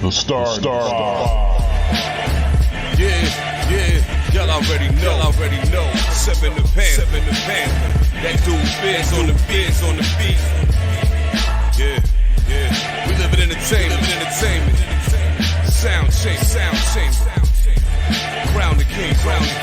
The Star. Yeah, y'all already know. Seven the Panther. That dude Biz on the beat. Yeah. We live in entertainment. Sound chamber. Crown the kings, homie.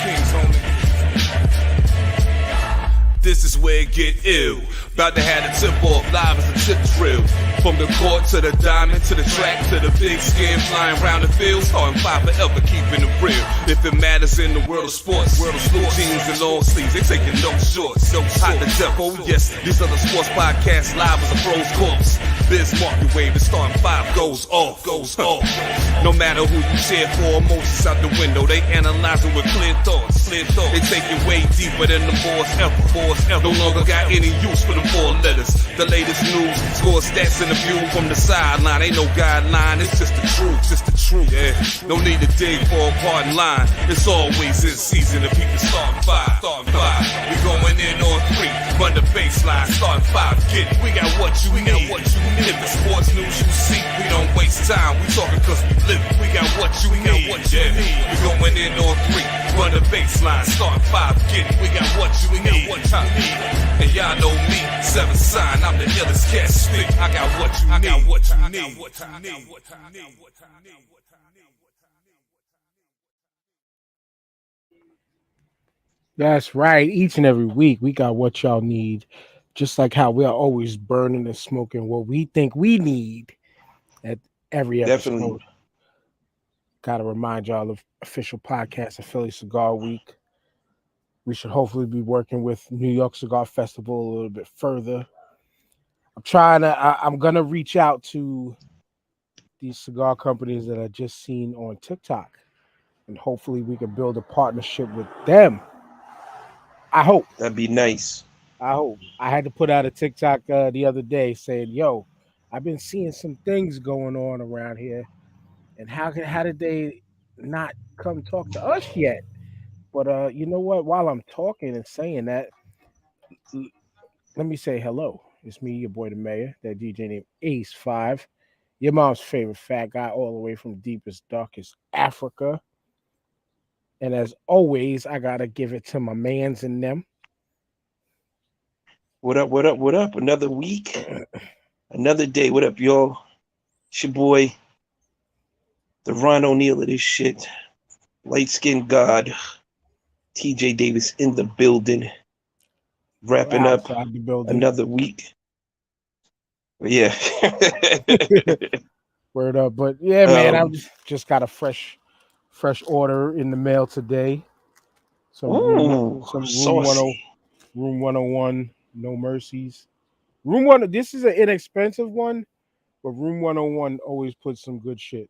This is where it get ill. About to have the tip off live as a chip drill. From the court to the diamond, to the track, to the big skin flying round the field. Starting five forever, keeping it real. If it matters in the world of sports, jeans and long sleeves, they taking no shorts. Hot the Dabo, yes, these other sports podcasts live as a pros corpse. Biz market wave, the starting five goes off. No matter who you cheer for, emotions out the window, they analyzing with clear thoughts. They take it way deeper than the boys ever. No longer got any use for them four letters. The latest news, score stats and the view from the sideline. Ain't no guideline, it's just the truth. Yeah, no need to dig for a pardon line. It's always in season if people starting five. We going in on three, run the baseline, starting five. Get it, we got what you need. If the sports news you see, we don't waste time. We talking cause we live it. We got what you need. We going in on three, run the baseline, starting five. Get it, we got what you need. And y'all know me, seven sign, I'm the illest cat stick. I got what you need. That's right. Each and every week, we got what y'all need. Just like how we are always burning and smoking what we think we need at every episode. Definitely. Got to remind y'all of official podcast of Philly Cigar Week. We should hopefully be working with New York Cigar Festival a little bit further. I'm going to reach out to these cigar companies that I just seen on TikTok, and hopefully we can build a partnership with them. I hope. That'd be nice. I hope. I had to put out a TikTok the other day saying, yo, I've been seeing some things going on around here, and how did they not come talk to us yet? But you know what? While I'm talking and saying that, let me say hello. It's me, your boy the mayor, that DJ named Ace5, your mom's favorite fat guy all the way from deepest, darkest Africa. And as always, I got to give it to my mans and them. What up? Another week, another day. What up, y'all? It's your boy, the Ron O'Neal of this shit. Light-skinned God, TJ Davis in the building. Wrapping up another week. Yeah. Word up. But yeah, man, I just got a fresh order in the mail today. Some room 101, no mercies. Room 1, this is an inexpensive one, but Room 101 always puts some good shit.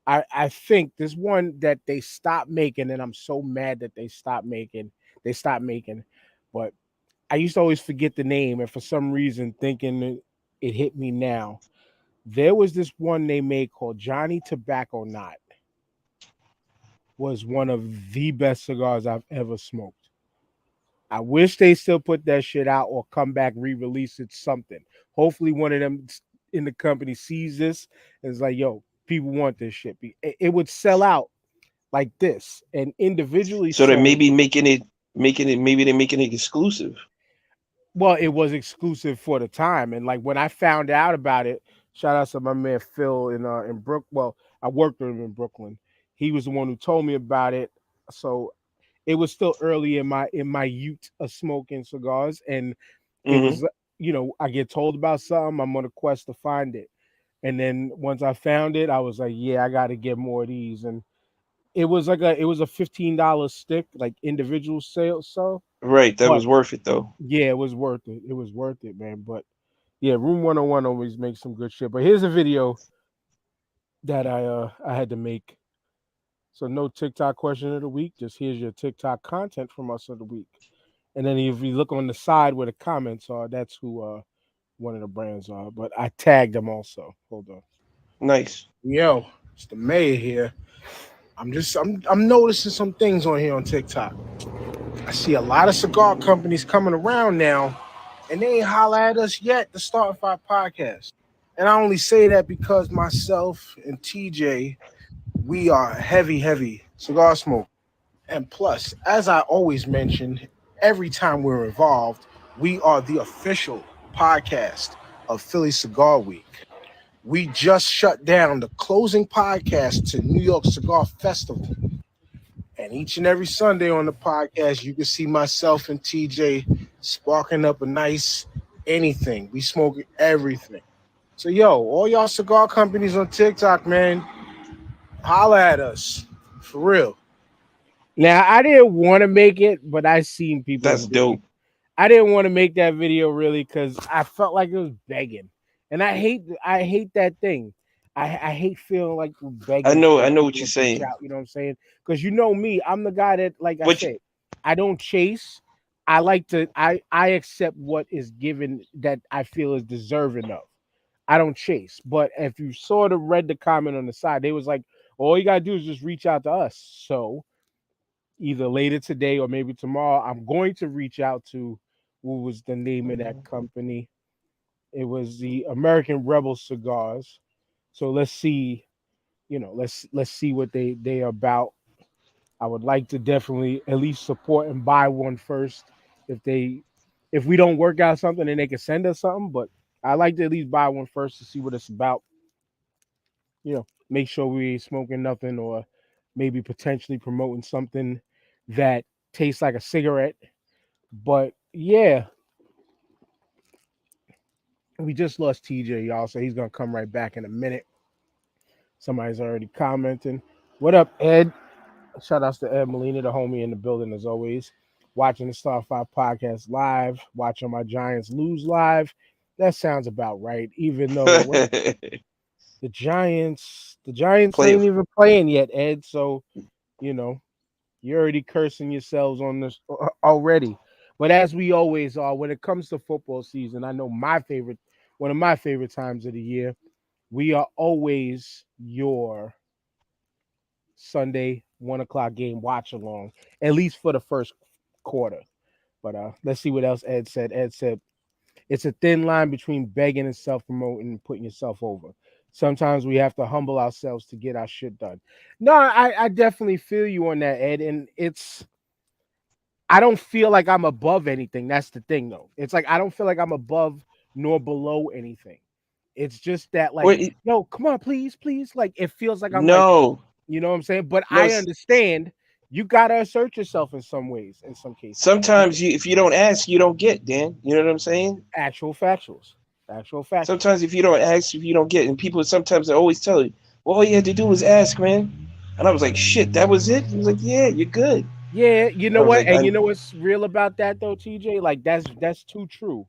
I think this one that they stopped making, and I'm so mad that they stopped making, but I used to always forget the name, and for some reason thinking it hit me now. There was this one they made called Johnny Tobacco Knot. Was one of the best cigars I've ever smoked. I wish they still put that shit out or come back, re-release it, something. Hopefully one of them in the company sees this and is like, yo, people want this shit. It would sell out like this and individually. So they're maybe making it exclusive. Well, it was exclusive for the time. And like when I found out about it, shout out to my man Phil in Brooklyn. Well, I worked with him in Brooklyn. He was the one who told me about it. So it was still early in my youth of smoking cigars. And it was, I get told about something, I'm on a quest to find it. And then once I found it, I was like, yeah, I got to get more of these. And it was a $15 stick, like individual sales. So right, that was worth it though. Yeah, it was worth it. It was worth it, man. But yeah, Room 101 always makes some good shit. But here's a video that I had to make. So no TikTok question of the week. Just here's your TikTok content from us of the week. And then if you look on the side where the comments are, that's who one of the brands are. But I tagged them also. Hold on. Nice. Yo, it's the mayor here. I'm noticing some things on here on TikTok. I see a lot of cigar companies coming around now, and they ain't holla at us yet to start our podcast. And I only say that because myself and TJ, we are heavy cigar smoke. And plus, as I always mention, every time we're involved, we are the official podcast of Philly Cigar Week. We just shut down the closing podcast to New York Cigar Festival. And each and every Sunday on the podcast, you can see myself and TJ sparking up a nice anything. We smoke everything. So, yo, all y'all cigar companies on TikTok, man, holla at us. For real. Now, I didn't want to make it, but I seen people in That's the video. dope. I didn't want to make that video really because I felt like it was begging, and I hate that thing. I hate feeling like we're begging I for know what people you're to reach saying. out. You know what I'm saying? Because you know me, I'm the guy that, like I What you, said, I don't chase. I like to. I accept what is given that I feel is deserving of. I don't chase. But if you sort of read the comment on the side, they was like, all you gotta do is just reach out to us. So either later today or maybe tomorrow, I'm going to reach out to what was the name of that company. It was the American Rebel Cigars. So let's see, let's see what they are about. I would like to definitely at least support and buy one first. If they if we don't work out something, then they can send us something. But I like to at least buy one first to see what it's about. Make sure we ain't smoking nothing or maybe potentially promoting something that tastes like a cigarette. But yeah, we just lost TJ, y'all, so he's gonna come right back in a minute. Somebody's already commenting. What up, Ed? Shout outs to Ed Molina, the homie in the building as always. Watching the Star 5 podcast live, watching my Giants lose live. That sounds about right. Even though the Giants play ain't even playing yet, Ed. So, you know, you're already cursing yourselves on this already. But as we always are, when it comes to football season, I know one of my favorite times of the year, we are always your Sunday 1 o'clock game watch along, at least for the first quarter. But let's see what else Ed said. Ed said it's a thin line between begging and self promoting and putting yourself over. Sometimes we have to humble ourselves to get our shit done. No, I definitely feel you on that, Ed. And I don't feel like I'm above anything. That's the thing, though. It's like I don't feel like I'm above nor below anything. It's just that, like, what? yo, come on, please, please. Like, it feels like I'm like, No, you know what I'm saying? But no. I understand you gotta assert yourself in some ways, in some cases. Sometimes if you don't ask, you don't get. Dan, you know what I'm saying? Actual factuals. Actual factuals. Sometimes if you don't ask, if you don't get, and people sometimes they always tell you, well, all you had to do was ask, man. And I was like, shit, that was it. He was like, yeah, you're good. Yeah, you I know was what? like, And you know what's real about that though, TJ? Like that's too true.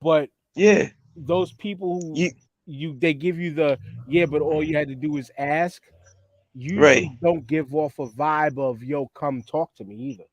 But yeah, those people who you they give you the yeah, but all you had to do is ask, right. usually don't give off a vibe of yo, come talk to me either.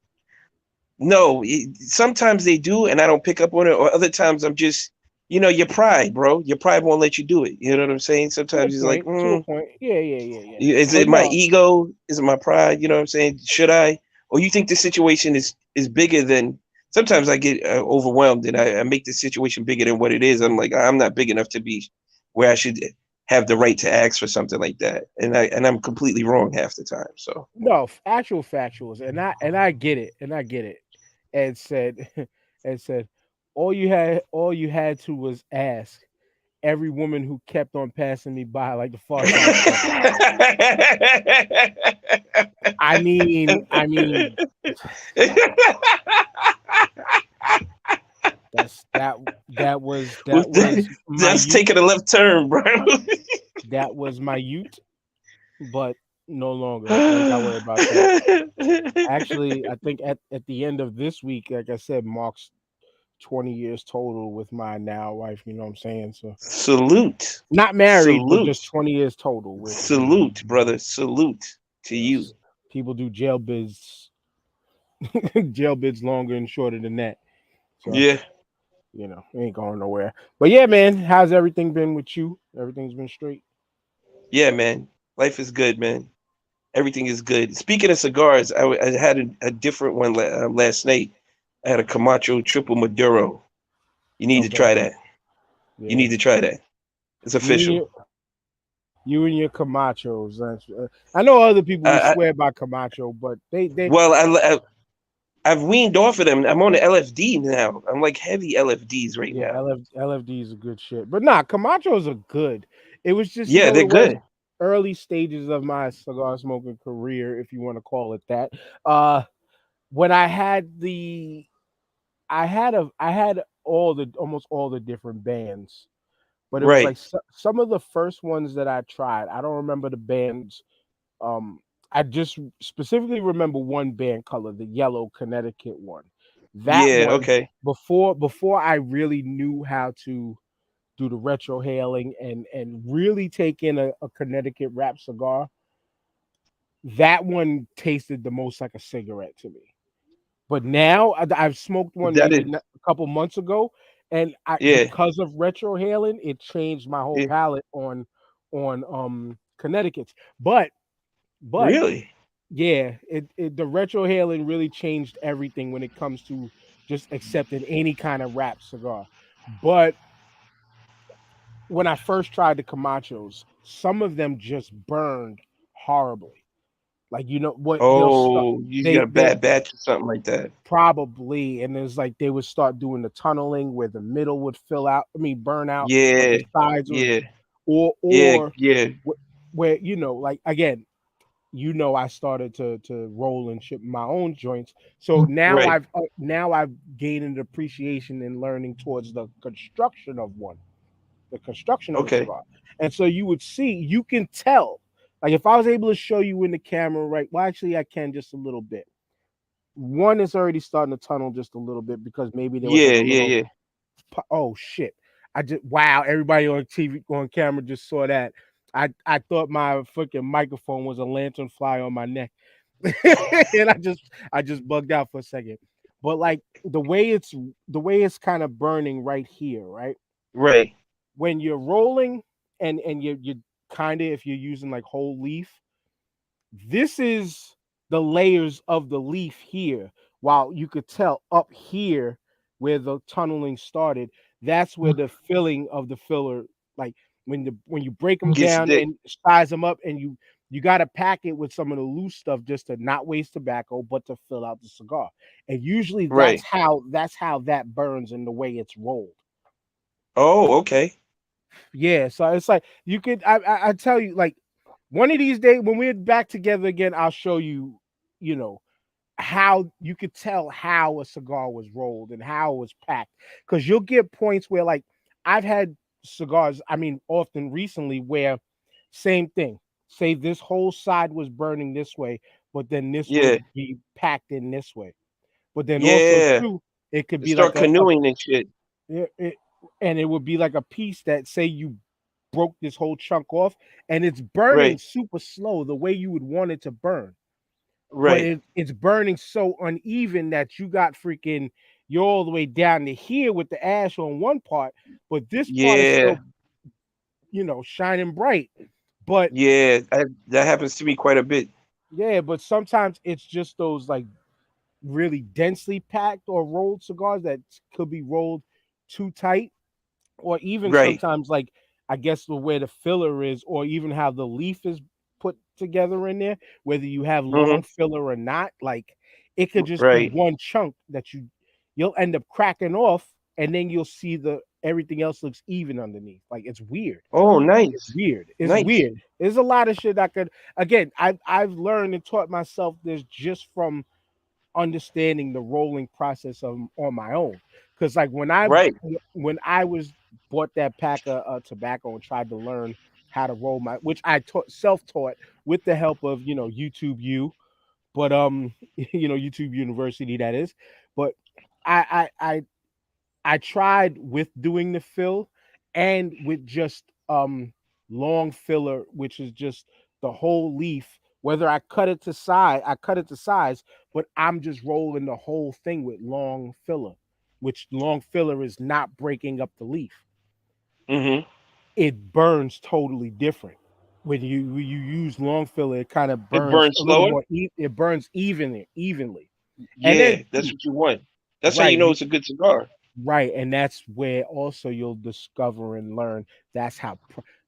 No, sometimes they do, and I don't pick up on it. Or other times I'm just, your pride, bro. Your pride won't let you do it. You know what I'm saying? Sometimes it's like, To a point. Yeah. is But it my no, ego? Is it my pride? You know what I'm saying? Should I? Or you think the situation is bigger than? Sometimes I get overwhelmed and I make the situation bigger than what it is. I'm like, I'm not big enough to be where I should have the right to ask for something like that, and I'm completely wrong half the time. So no, actual factuals, and I get it, And said, and said, all you had to was ask. Every woman who kept on passing me by like the Far Side said. I mean, that was my That's youth. taking a left turn, bro. That was my youth, but no longer. You ain't got to worry about that. Actually, I think at the end of this week, like I said, marks 20 years total with my now wife. You know what I'm saying? So Salute. not married, but just Salute. 20 years total with Salute, brother. Salute to you. yes. People do jail bids, jail bids longer and shorter than that. So Yeah. ain't going nowhere. But yeah, man, how's everything been with you? Everything's been straight. Yeah, man. Life is good, man. Everything is good. Speaking of cigars, I had a different one last night. I had a Camacho Triple Maduro. You need to Okay. try that. You Yeah. need to try that. It's You and official. you and your Camachos. I know other people who I, swear by Camacho, but they well, I've weaned off of them. I'm on the LFD now. I'm like heavy LFDs right yeah, now. LFD is a good shit. But nah, Camachos are good. It was just Yeah, they're the way good. early stages of my cigar smoking career, if you want to call it that. Uh when I had almost all the different bands, but it was like Right. some of the first ones that I tried. I don't remember the bands. Um, I just specifically remember one band color, the yellow Connecticut one. That Yeah. one Okay. before I really knew how to do the retro hailing and really take in a Connecticut wrap cigar. That one tasted the most like a cigarette to me. But now I've smoked one That maybe is. a couple months ago, and Yeah. because of retro hailing, it changed my whole Yeah. palate on Connecticut's. But Really. yeah, the retro hailing really changed everything when it comes to just accepting any kind of wrap cigar. But when I first tried the Camachos, some of them just burned horribly. Like what they'll start Oh, you got a they bad batch or something like that. probably, and it's like they would start doing the tunneling where the middle would fill out. I mean, burn out, but Yeah. the sides would, Yeah. or Yeah. or Yeah. where like again, I started to roll and ship my own joints. So Right. now I've gained an appreciation and learning towards the construction of a Okay. cigar. And so you can tell. Like if I was able to show you in the camera, right? Well, actually, I can just a little bit. One is already starting to tunnel just a little bit because maybe there was like Yeah. a Yeah. little. Yeah. Oh shit! I just wow! Everybody on TV on camera just saw that. I thought my fucking microphone was a lantern fly on my neck, and I just bugged out for a second. But like the way it's kind of burning right here, right Right. when you're rolling and you kind of if you're using like whole leaf, this is the layers of the leaf here. While you could tell up here where the tunneling started, that's where the filling of the filler, like when you break them Gets down thick. and size them up, and you got to pack it with some of the loose stuff just to not waste tobacco, but to fill out the cigar. And usually Right. that's how that burns in the way it's rolled. Oh, okay. Yeah, so it's like you could I tell you like one of these days when we're back together again, I'll show you, you know, how you could tell how a cigar was rolled and how it was packed. Because you'll get points where like I've had cigars, I mean, often recently where same thing. Say this whole side was burning this way, but then this Yeah. would be packed in this way. But then also Yeah. too, it could They be like start a canoeing and shit. it, and it would be like a piece that say you broke this whole chunk off and it's burning Right. super slow the way you would want it to burn, but Right. it's burning so uneven that you got freaking you're all the way down to here with the ash on one part, but this part is Yeah. still shining bright. But Yeah. That happens to me quite a bit. yeah, but sometimes it's just those like really densely packed or rolled cigars that could be rolled too tight, or even Right. sometimes like I guess the way the filler is, or even how the leaf is put together in there, whether you have Hmm. long filler or not, like it could just be Right. one chunk that you'll end up cracking off, and then you'll see the everything else looks even underneath. Like it's weird. Oh, It's nice. weird. It's Nice. weird. There's a lot of shit I could again. I've learned and taught myself this just from understanding the rolling process of on my own. Because like Right. when I was bought that pack of tobacco and tried to learn how to roll my, which I taught self taught with the help of YouTube but YouTube University that is, but I tried with doing the fill and with just long filler, which is just the whole leaf. Whether I cut it to size, but I'm just rolling the whole thing with long filler, which long filler is not breaking up the leaf. Hmm. It burns totally different. When you use long filler, it kind of It burns burns a little slower. more. It burns evenly, and then Yeah. That's what you want. That's how you right. know it's a good cigar. right, and that's where also you'll discover and learn that's how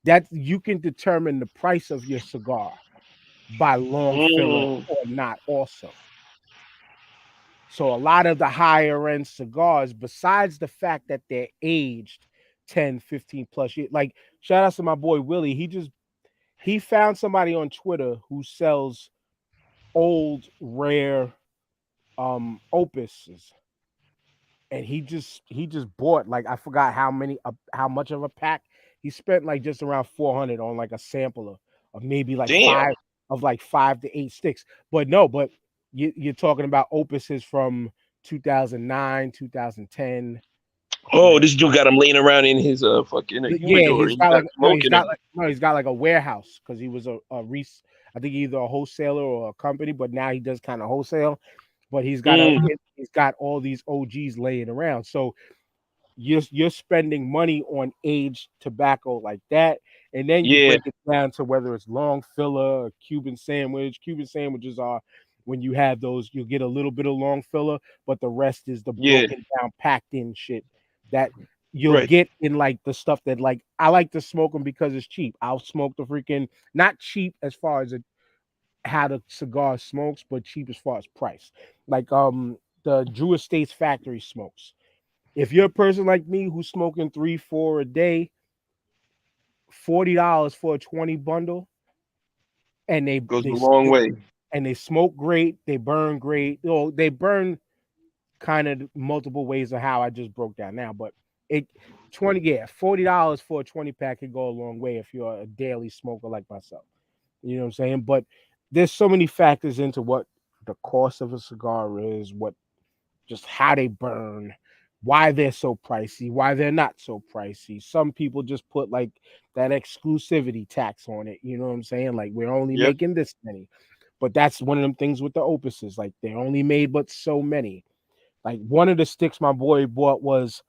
that you can determine the price of your cigar by long filler Mm, or not also. So a lot of the higher end cigars, besides the fact that they're aged 10, 15 plus years, like shout out to my boy Willie. He found somebody on Twitter who sells old rare opuses, and he just bought, like, I forgot how much of a pack. He spent like just around 400 on like a sampler of maybe like damn. five to eight sticks. But no, but you're talking about opuses from 2009, 2010. Oh, Like, this dude got him laying around in his fucking yeah, humidor. He's not smoking them. he's got like a warehouse because he was I think either a wholesaler or a company, but now he does kind of wholesale. But Mm, he's got all these OGs laying around. So you're spending money on aged tobacco like that, and then you yeah, break it down to whether it's long filler or Cuban sandwich. Cuban sandwiches are when you have those, you'll get a little bit of long filler, but the rest is the yeah, broken down, packed in shit that you'll right. get in like the stuff that, like, I like to smoke them because it's cheap. I'll smoke the freaking, not cheap as far as how the cigar smokes, but cheap as far as price. Like the Drew Estates factory smokes. If you're a person like me who's smoking 3, 4 a day, $40 for a 20 bundle, and Goes a long way. and they smoke great, they burn great. Well, they burn kind of multiple ways of how I just broke down now, but it 20 yeah, $40 for a 20 pack could go a long way if you're a daily smoker like myself. You know what I'm saying? But there's so many factors into what the cost of a cigar is, what just how they burn, why they're so pricey, why they're not so pricey. Some people just put like that exclusivity tax on it. You know what I'm saying? Like, we're only Yep. making this many. But that's one of them things with the opuses. Like, they're only made but so many. Like, one of the sticks my boy bought was,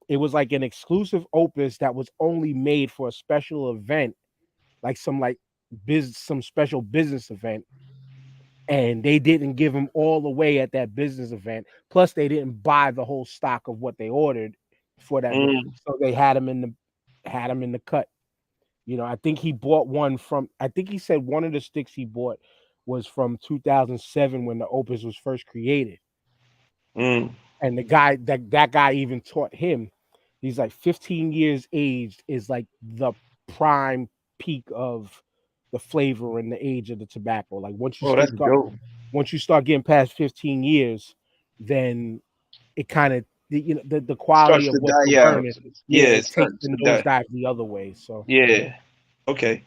it was like an exclusive opus that was only made for a special event, like some special business event, and they didn't give him all the way at that business event. Plus, they didn't buy the whole stock of what they ordered for that, Mm, so they had him in the cut. You know, I think he bought one from. I think he said one of the sticks he bought was from 2007 when the Opus was first created, mm. and the guy that guy even taught him. He's like 15 years aged is like the prime peak of the flavor and the age of the tobacco. Like, Oh, that's dope. once you start getting past 15 years, then it kind of, the quality Starts of to what die you're out. burning, yeah, Yeah, it it takes starts the to die. nosedive the other way. So Yeah. Okay.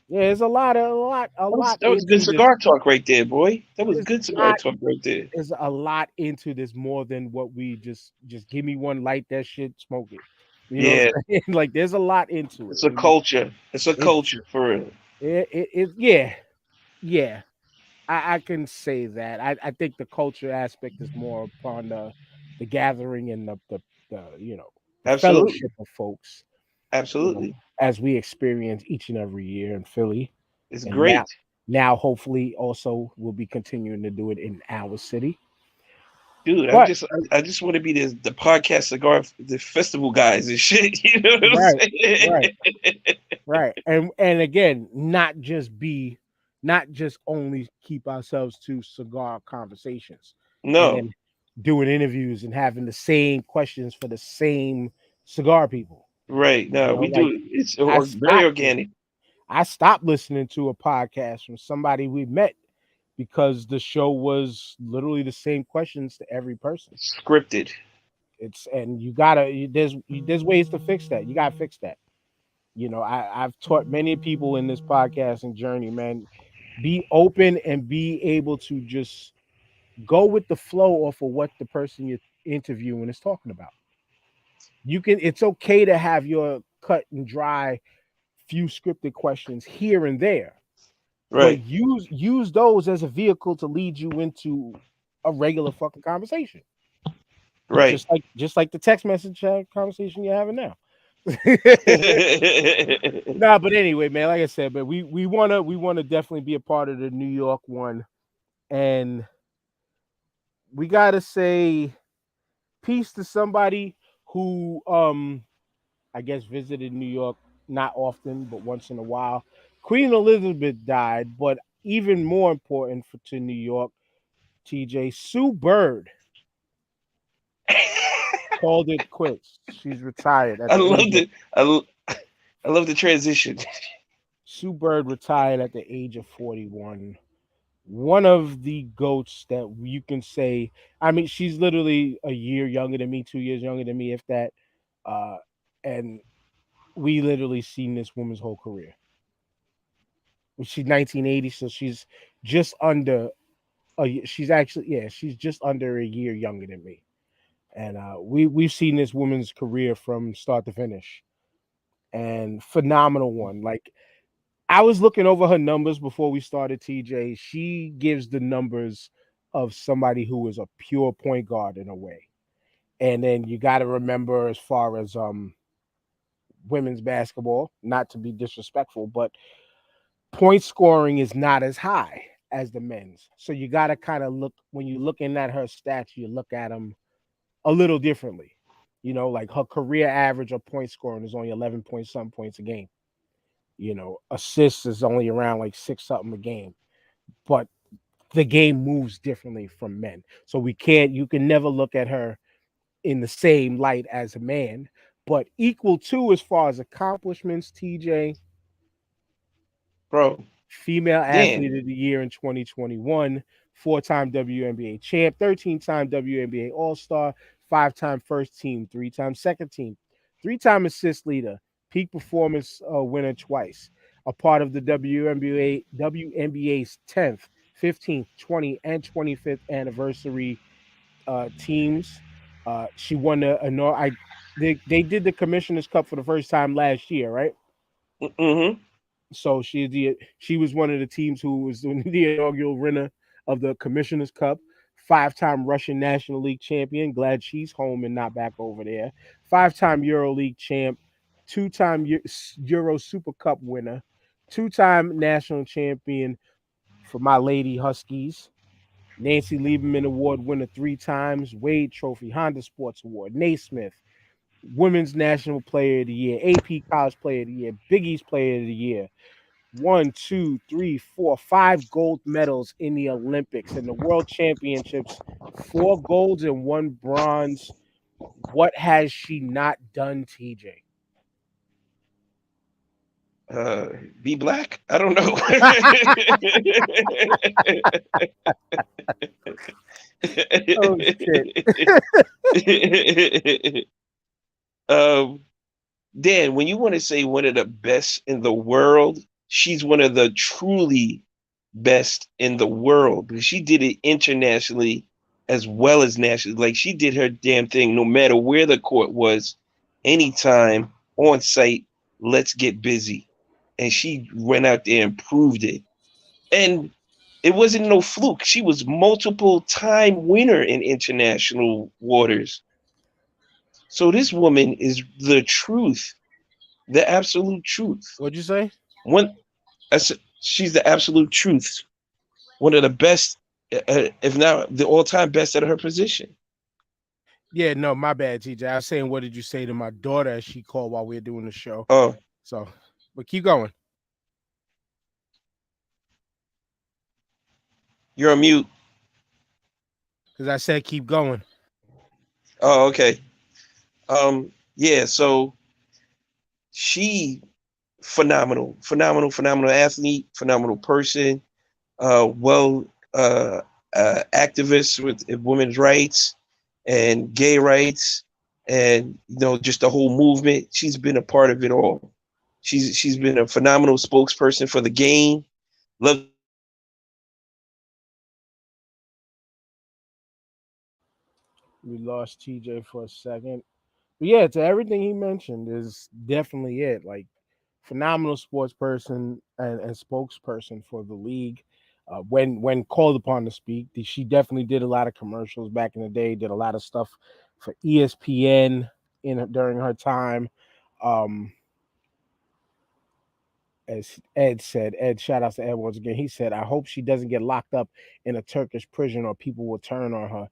yeah, there's a lot That was good into this. cigar talk right there, boy. That was There's good a cigar lot talk right there. there's a lot into this, more than what we just give me one, light that shit, smoke it. You know what Yeah. I'm saying? Like, there's a lot into it. It's a culture. It's a It's culture for real. yeah, yeah. I can say that. I think the culture aspect is more upon the gathering and the Absolutely. fellowship of folks, Absolutely. as we experience each and every year in Philly. It's And great. now hopefully also we'll be continuing to do it in our city. Dude, But I just want to be the podcast cigar the festival guys and shit. You know what I'm right, saying? right, right. And again, not just only keep ourselves to cigar conversations and No. then doing interviews and having the same questions for the same cigar people. Right. No, we Like, do it's I very stopped organic. I stopped listening to a podcast from somebody we met because the show was literally the same questions to every person. Scripted. It's and there's ways to fix that. You gotta fix that. I've taught many people in this podcasting journey, man, be open and be able to just go with the flow off of what the person you're interviewing is talking about. It's okay to have your cut and dry few scripted questions here and there, but Right. use those as a vehicle to lead you into a regular fucking conversation. Right. Just like the text message conversation you're having now. Nah, but anyway, man, like I said, but we wanna definitely be a part of the New York one, and we gotta say peace to somebody who I guess visited New York not often, but once in a while. Queen Elizabeth died, but even more important to New York, TJ, Sue Bird called it quits. She's retired at I the age love of it. I love the transition. Sue Bird retired at the age of 41. One of the goats that you can say, I mean, she's literally a year younger than me, 2 years younger than me, if that. Uh, and we literally seen this woman's whole career. She's 1980, so she's just under she's actually, yeah, she's just under a year younger than me. And we've seen this woman's career from start to finish, and phenomenal one. Like, I was looking over her numbers before we started, TJ. She gives the numbers of somebody who is a pure point guard in a way. And then you got to remember, as far as women's basketball, not to be disrespectful, but point scoring is not as high as the men's. So you got to kind of look, when you're looking at her stats, you look at them a little differently. You know, like her career average of point scoring is only 11 point some points a game. You know, assists is only around like six something a game. But the game moves differently from men. So you can never look at her in the same light as a man, but equal to, as far as accomplishments, TJ, Bro, female athlete Dan. of the year in 2021, four-time WNBA champ, 13-time WNBA All-Star, five-time first team, three-time second team, three-time assist leader, peak performance winner twice, a part of the WNBA's 10th, 15th, 20th, and 25th anniversary teams. She won they did the Commissioner's Cup for the first time last year, right? Mm-hmm. So she was one of the teams who was the inaugural winner of the Commissioner's Cup, five-time Russian National League champion. Glad she's home and not back over there. Five-time Euro League champ, two-time Euro Super Cup winner, two-time national champion for my Lady Huskies. Nancy Lieberman Award winner three times, Wade Trophy, Honda Sports Award, Naismith, Women's National Player of the Year, AP College Player of the Year, Big East Player of the Year, one, two, three, four, five gold medals in the Olympics and the World Championships, four golds and one bronze. What has she not done, TJ? Uh, be black? I don't know. Oh shit! um, Dan, when you want to say one of the best in the world, she's one of the truly best in the world because she did it internationally as well as nationally. Like she did her damn thing no matter where the court was, anytime, on site, let's get busy. And she went out there and proved it. And it wasn't no fluke. She was multiple time winner in international waters. So this woman is the truth, the absolute truth. What'd you say? One, she's the absolute truth. One of the best, if not the all-time best at her position. Yeah, no, my bad, TJ. I was saying, what did you say to my daughter as she called while we were doing the show? Oh, So, but keep going. you're on mute. Because I said keep going. Oh, okay. Yeah. So she phenomenal athlete, phenomenal person. Well, activist with women's rights and gay rights, and just the whole movement. She's been a part of it all. She's been a phenomenal spokesperson for the game. Love the fact that she We lost TJ for a second. But yeah, to everything he mentioned is definitely it. Like, phenomenal sports person and spokesperson for the league. When called upon to speak, she definitely did a lot of commercials back in the day. Did a lot of stuff for ESPN during her time. Um, as Ed said, shout out to Ed once again. He said, "I hope she doesn't get locked up in a Turkish prison or people will turn on her."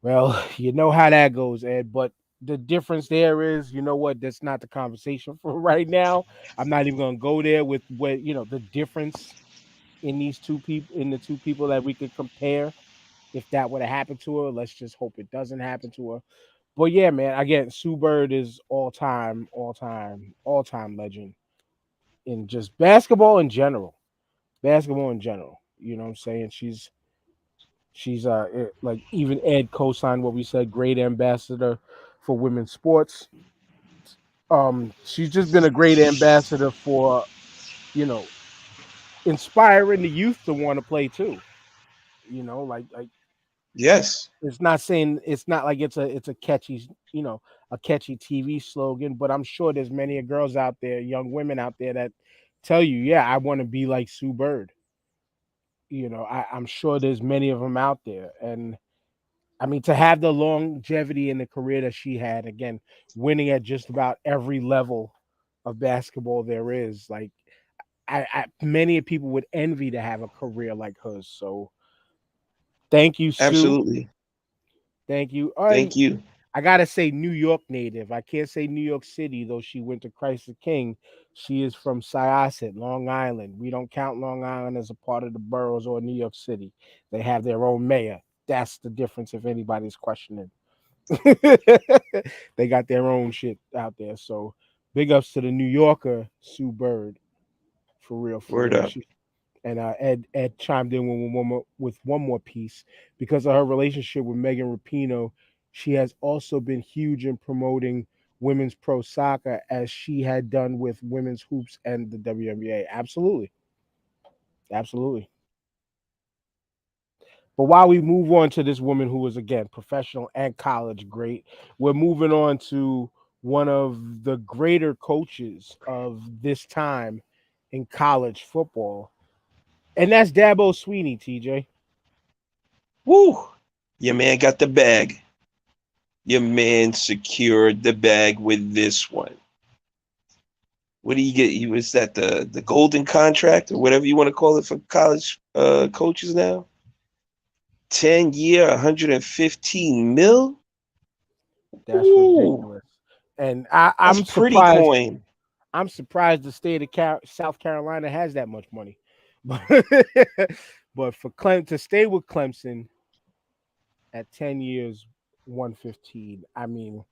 Well, you know how that goes, Ed. But the difference there is, you know what? That's not the conversation for right now. I'm not even gonna go there with what the difference in these two people, in the two people that we could compare. If that would have happened to her, let's just hope it doesn't happen to her. But yeah, man, again, Sue Bird is all time legend in just basketball in general. Basketball in general. You know what I'm saying? She's like even Ed co-signed what we said, great ambassador for women's sports. She's just been a great ambassador for, you know, inspiring the youth to want to play too. Like Yes, it's not like it's a catchy, a catchy TV slogan, but I'm sure there's many girls out there, young women out there that tell you, yeah, I want to be like Sue Bird. I'm sure there's many of them out there. And I mean, to have the longevity in the career that she had, again, winning at just about every level of basketball there is, like, many people would envy to have a career like hers. So thank you, Sue. absolutely. Thank you. Thank And you. I gotta say New York native. I can't say New York City, though she went to Christ the King. She is from Syosset, Long Island. We don't count Long Island as a part of the boroughs or New York City. They have their own mayor. That's the difference if anybody's questioning. They got their own shit out there. So big ups to the New Yorker, Sue Bird. For real, for Word real. up. Ed chimed in with one more piece. Because of her relationship with Megan Rapinoe, she has also been huge in promoting women's pro soccer as she had done with women's hoops and the WNBA. Absolutely. Absolutely. But while we move on to this woman who was, again, professional and college great, we're moving on to one of the greater coaches of this time in college football, and that's Dabo Sweeney, TJ. Woo! Your man got the bag. Your man secured the bag with this one. What do you get? You was that the golden contract or whatever you want to call it for college coaches now? 10-year, 115 mil. That's Ooh, ridiculous. And that's I'm pretty surprised. coin. I'm surprised the state of South Carolina has that much money. But but for Clem to stay with Clemson at 10 years, 115. I mean,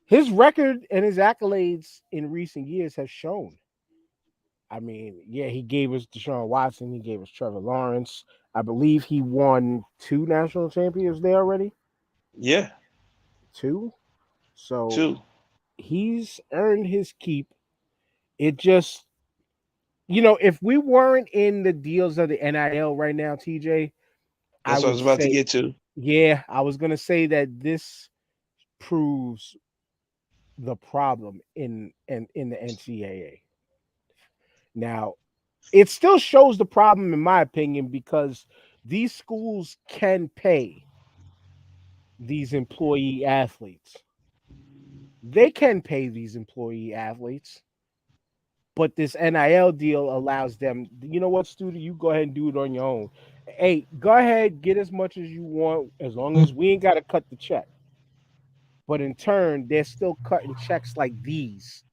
his record and his accolades in recent years have shown. I mean, yeah, he gave us Deshaun Watson, he gave us Trevor Lawrence. I believe he won two national champions there already. Yeah, Two. So too. he's earned his keep. It just, if we weren't in the deals of the NIL right now, TJ, I That's what I would was about to say, get to. yeah, I was gonna say that this proves the problem in the NCAA. Now, it still shows the problem in my opinion because these schools can pay these employee athletes. They can pay these employee athletes, but this NIL deal allows them, you know what, student, you go ahead and do it on your own. Hey, go ahead, get as much as you want, as long as we ain't got to cut the check. But in turn, they're still cutting checks like these.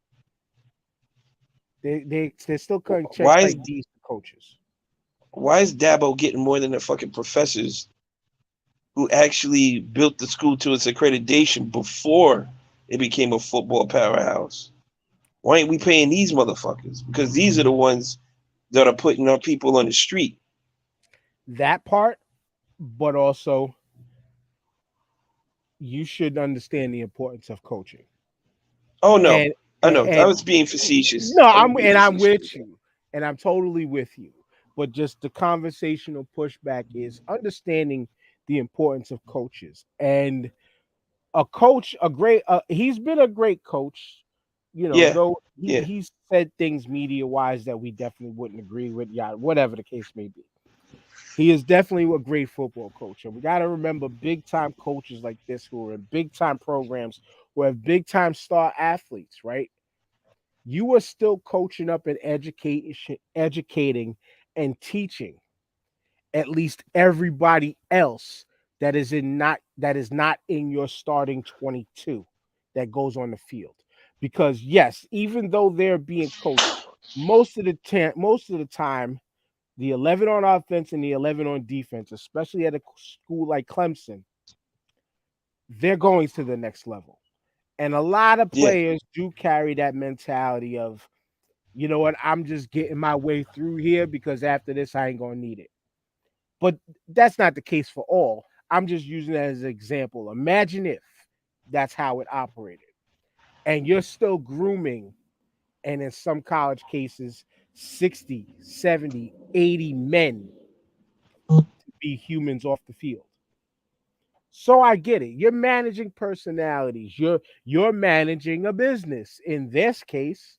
They're still cutting checks Why is like these to coaches. why is Dabo getting more than the fucking professors who actually built the school to its accreditation before it became a football powerhouse? Why ain't we paying these motherfuckers? Because these are the ones that are putting our people on the street. That part, but also you should understand the importance of coaching. Oh no, And I and, know. I and was being facetious. no, I was being I'm facetious. with you, and I'm totally with you. But just the conversational pushback is understanding the importance of coaches and a coach, a great. He's been a great coach, Yeah, though yeah. he's said things media wise that we definitely wouldn't agree with. Yeah, whatever the case may be. He is definitely a great football coach. And we got to remember big time coaches like this who are in big time programs who have big time star athletes, right? You are still coaching up and educating and teaching at least everybody else that is not in your starting 22 that goes on the field. Because yes, even though they're being coached most of the time, the 11 on offense and the 11 on defense, especially at a school like Clemson, they're going to the next level. And a lot of Yeah, players do carry that mentality of, you know what, I'm just getting my way through here because after this, I ain't going to need it. But that's not the case for all. I'm just using that as an example. Imagine if that's how it operated and you're still grooming, and in some college cases, 60, 70, 80 men to be humans off the field. So I get it. You're managing personalities. You're managing a business in this case,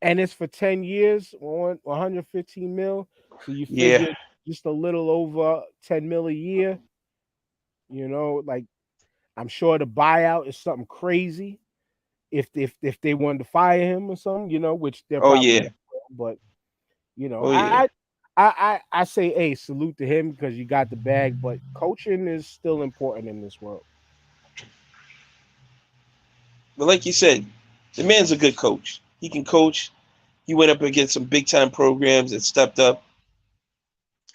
and it's for 10 years on 115 mil. So you yeah. figure just a little over 10 mil a year. You know, like I'm sure the buyout is something crazy if they wanted to fire him or something, you know, which they're Oh probably yeah. never will. But you know, Oh yeah. I say, hey, salute to him because you got the bag. But coaching is still important in this world. But like you said, the man's a good coach. He can coach. He went up against some big time programs that stepped up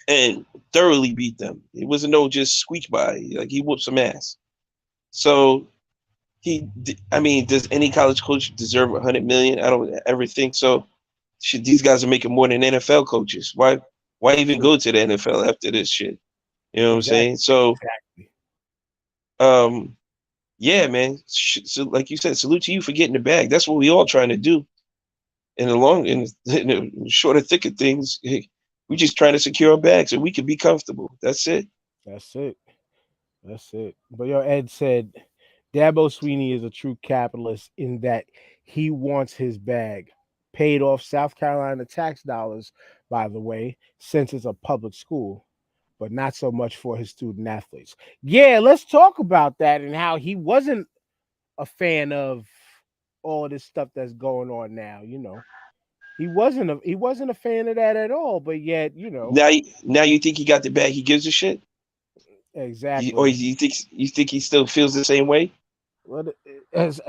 and thoroughly beat them. It wasn't no just squeak by. Like he whooped some ass. So I mean, does any college coach deserve 100 million? I don't ever think so. Shit, these guys are making more than NFL coaches. Why even True. go to the NFL after this shit? You know what I'm saying? Exactly. So, Exactly. um, yeah, man. So, like you said, salute to you for getting the bag. That's what we all trying to do. In the short and thick of things, we just trying to secure our bag so we can be comfortable. That's it. That's it. That's it. But yo, Ed said Dabo Sweeney is a true capitalist in that he wants his bag. Paid off South Carolina tax dollars, by the way, since it's a public school, but not so much for his student athletes. Yeah, let's talk about that and how he wasn't a fan of all this stuff that's going on now. You know, he wasn't a fan of that at all. But yet, you know, Now you think he got the bag? He gives a shit. Or exactly. you think he still feels the same way? Well, as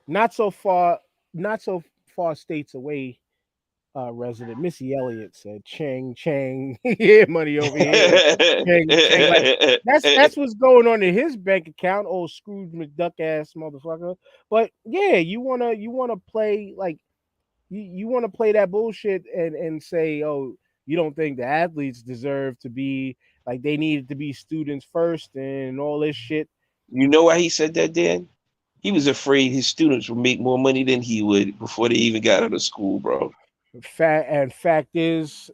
not so far not so far states away resident Missy Elliott said, "Chang Chang, yeah, money over here, Chang Chang." Like that's what's going on in his bank account, old Scrooge McDuck ass motherfucker. But yeah, you wanna play like you want to play that bullshit and say, oh, you don't think the athletes deserve to be like they needed to be students first and all this shit. You know why he said that, Dan? He was afraid his students would make more money than he would before they even got out of school, bro. Fact is,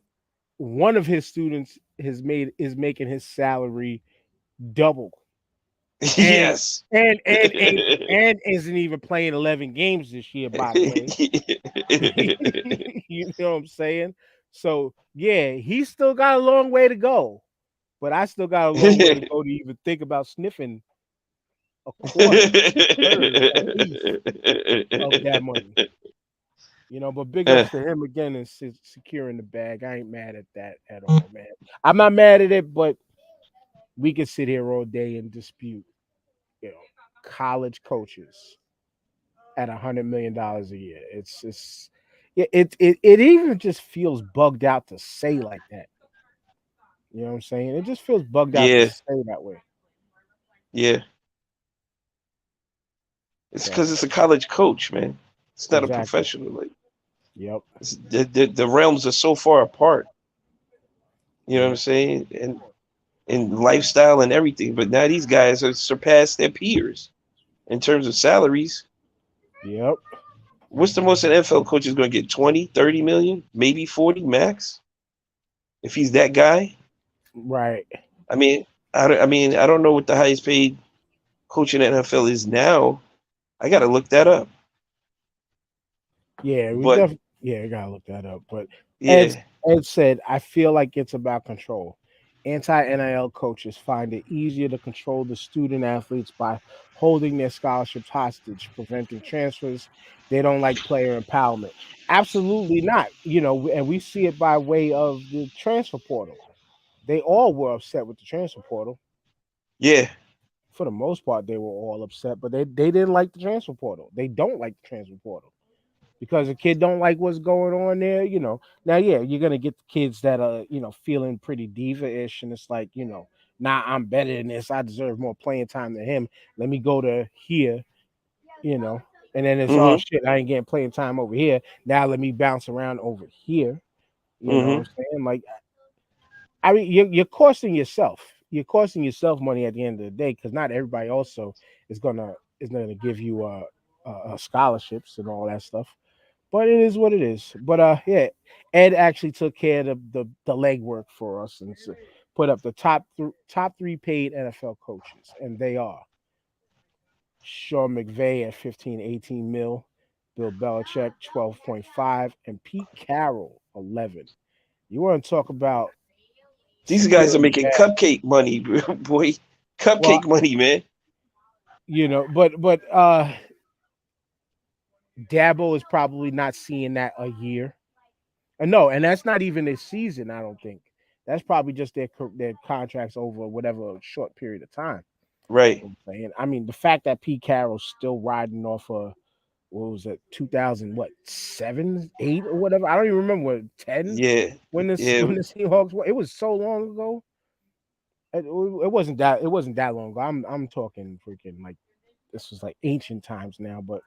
one of his students is making his salary double, and Yes. and isn't even playing 11 games this year. By the way, you know what I'm saying? So yeah, he's still got a long way to go, but I still got a long way to go to even think about sniffing a quarter, third at least of that money. You know, but big ups to him again and securing the bag. I ain't mad at that at all, man. I'm not mad at it, but we can sit here all day and dispute, you know, college coaches at $100 million a year. It even just feels bugged out to say like that. You know what I'm saying? It just feels bugged out to Yeah, say that way. yeah. It's So because it's a college coach, man. It's not a exactly. professional. Like Yep. the realms are so far apart. You know what I'm Yep. saying? And lifestyle and everything. But now these guys have surpassed their peers in terms of salaries. Yep. What's the most an NFL coach is going to get? 20, 30 million, maybe 40 max if he's that guy. Right. I don't know what the highest paid coach in the NFL is now. I got to look that up. Yeah, we But definitely yeah, gotta look that up. But Ed yeah, Ed said, I feel like it's about control. Anti NIL coaches find it easier to control the student athletes by holding their scholarships hostage, preventing transfers. They don't like player empowerment. Absolutely not. You know, and we see it by way of the transfer portal. they all were upset with the transfer portal. Yeah. For the most part, they were all upset, but they didn't like the transfer portal. They don't like the transfer portal because a kid don't like what's going on there. Now, yeah, you're gonna get the kids that are feeling pretty diva-ish, and it's like nah, I'm better than this. I deserve more playing time than him. Let me go to here, you know. And then it's all Mm-hmm. shit. I ain't getting playing time over here. Now let me bounce around over here. You know what Mm-hmm. I'm saying? Like, I mean, you're costing yourself. You're costing yourself money at the end of the day because not everybody also is gonna give you scholarships and all that stuff. But it is what it is. But yeah, Ed actually took care of the legwork for us and put up the top three paid NFL coaches, and they are Sean McVay at 15, 18 mil, Bill Belichick 12.5, and Pete Carroll 11. You want to talk about These guys are stealing making bad? cupcake money, boy. Well, Cupcake money, man. but Dabo is probably not seeing that a year. No, and that's not even a season. I don't think that's probably just their contracts over whatever short period of time. Right. I'm saying. I mean, the fact that Pete Carroll's still riding off of what was it, 2000, what 7, 8, or whatever. I don't even remember what 10 Yeah. when this Yeah. when the Seahawks. It was so long ago. It wasn't that long ago. I'm talking freaking like this was like ancient times now. But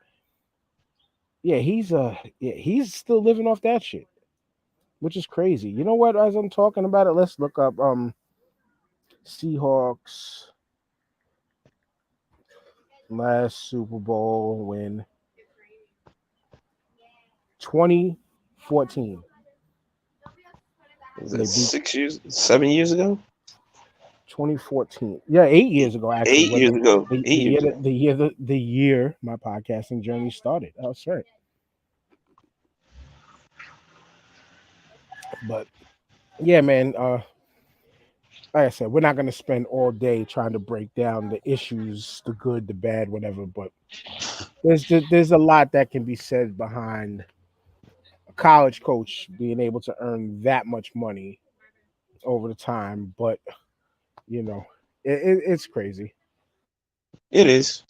yeah, he's still living off that shit, which is crazy. You know what? As I'm talking about it, let's look up Seahawks last Super Bowl win 2014 Was when that they beat 6 years, 7 years ago? 2014. Yeah, 8 years ago actually. 8 years ago. The, Eight the years year ago. that, the year my podcasting journey started. That's right. But yeah, man. Like I said, we're not gonna spend all day trying to break down the issues, the good, the bad, whatever. But there's a lot that can be said behind a college coach being able to earn that much money over the time. But you know, it's crazy. It is.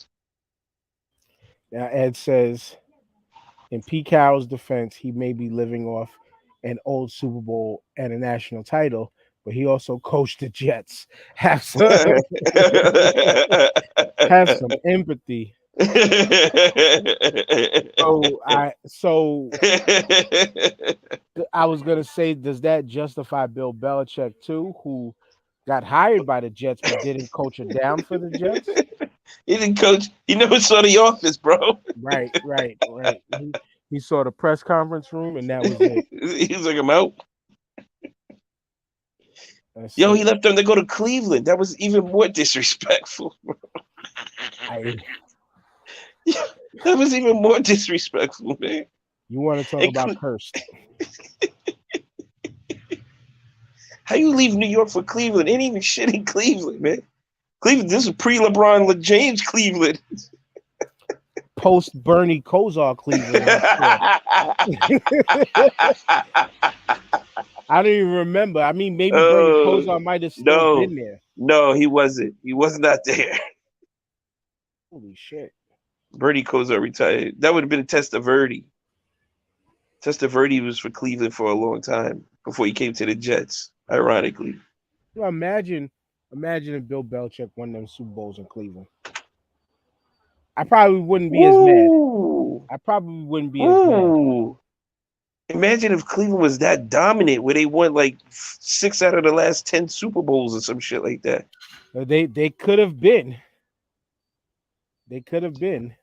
Now Ed says in Pete Carroll's defense, he may be living off an old Super Bowl and a national title, but he also coached the Jets. Have some, have some empathy. So I was gonna say, does that justify Bill Belichick too, who got hired by the Jets but didn't coach it down for the Jets? He didn't coach. He never saw the office, bro. Right, right, right. He saw the press conference room and that was it. He was like, I'm out. That's Yo, he it. left them to go to Cleveland. That was even more disrespectful. I That was even more disrespectful, man. You want to talk And about cursed? how you leave New York for Cleveland? Ain't even shit in Cleveland, man. Cleveland, this is pre-LeBron James Cleveland. Post Bernie Kosar Cleveland, I'm sure. I don't even remember. I mean, maybe Bernie Oh Kosar might have still no, been there. no, he wasn't. He was not there. Holy shit! Bernie Kosar retired. That would have been a Testaverde. Testaverde was for Cleveland for a long time before he came to the Jets. Ironically, You know, imagine if Bill Belichick won them Super Bowls in Cleveland. I probably wouldn't be as mad. ooh, I probably wouldn't be as mad. ooh. Imagine if Cleveland was that dominant, where they won like 6 out of the last 10 Super Bowls or some shit like that. They could have been. They could have been.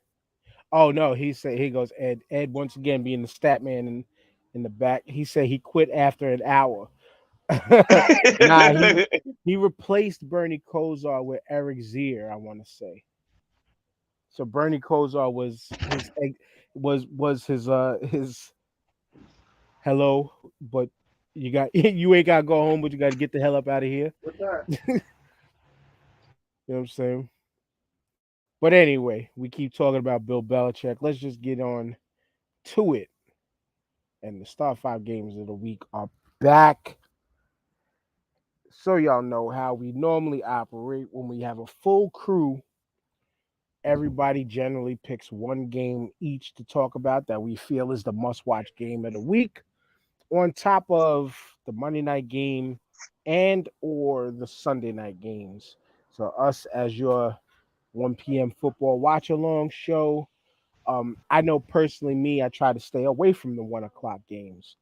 Oh no, he goes Ed once again being the stat man in the back. He said he quit after an hour. Nah, he replaced Bernie Kosar with Eric Zier, I want to say. So Bernie Kosar was his hello, but you ain't gotta go home, but you gotta get the hell up out of here. What's that? You know what I'm saying? But anyway, we keep talking about Bill Belichick. Let's just get on to it. And the Star 5 games of the week are back. So y'all know how we normally operate when we have a full crew. Everybody generally picks one game each to talk about that we feel is the must-watch game of the week, on top of the Monday night game and or the Sunday night games. So us as your 1 p.m. football watch along show. I know personally me, I try to stay away from the 1 o'clock games.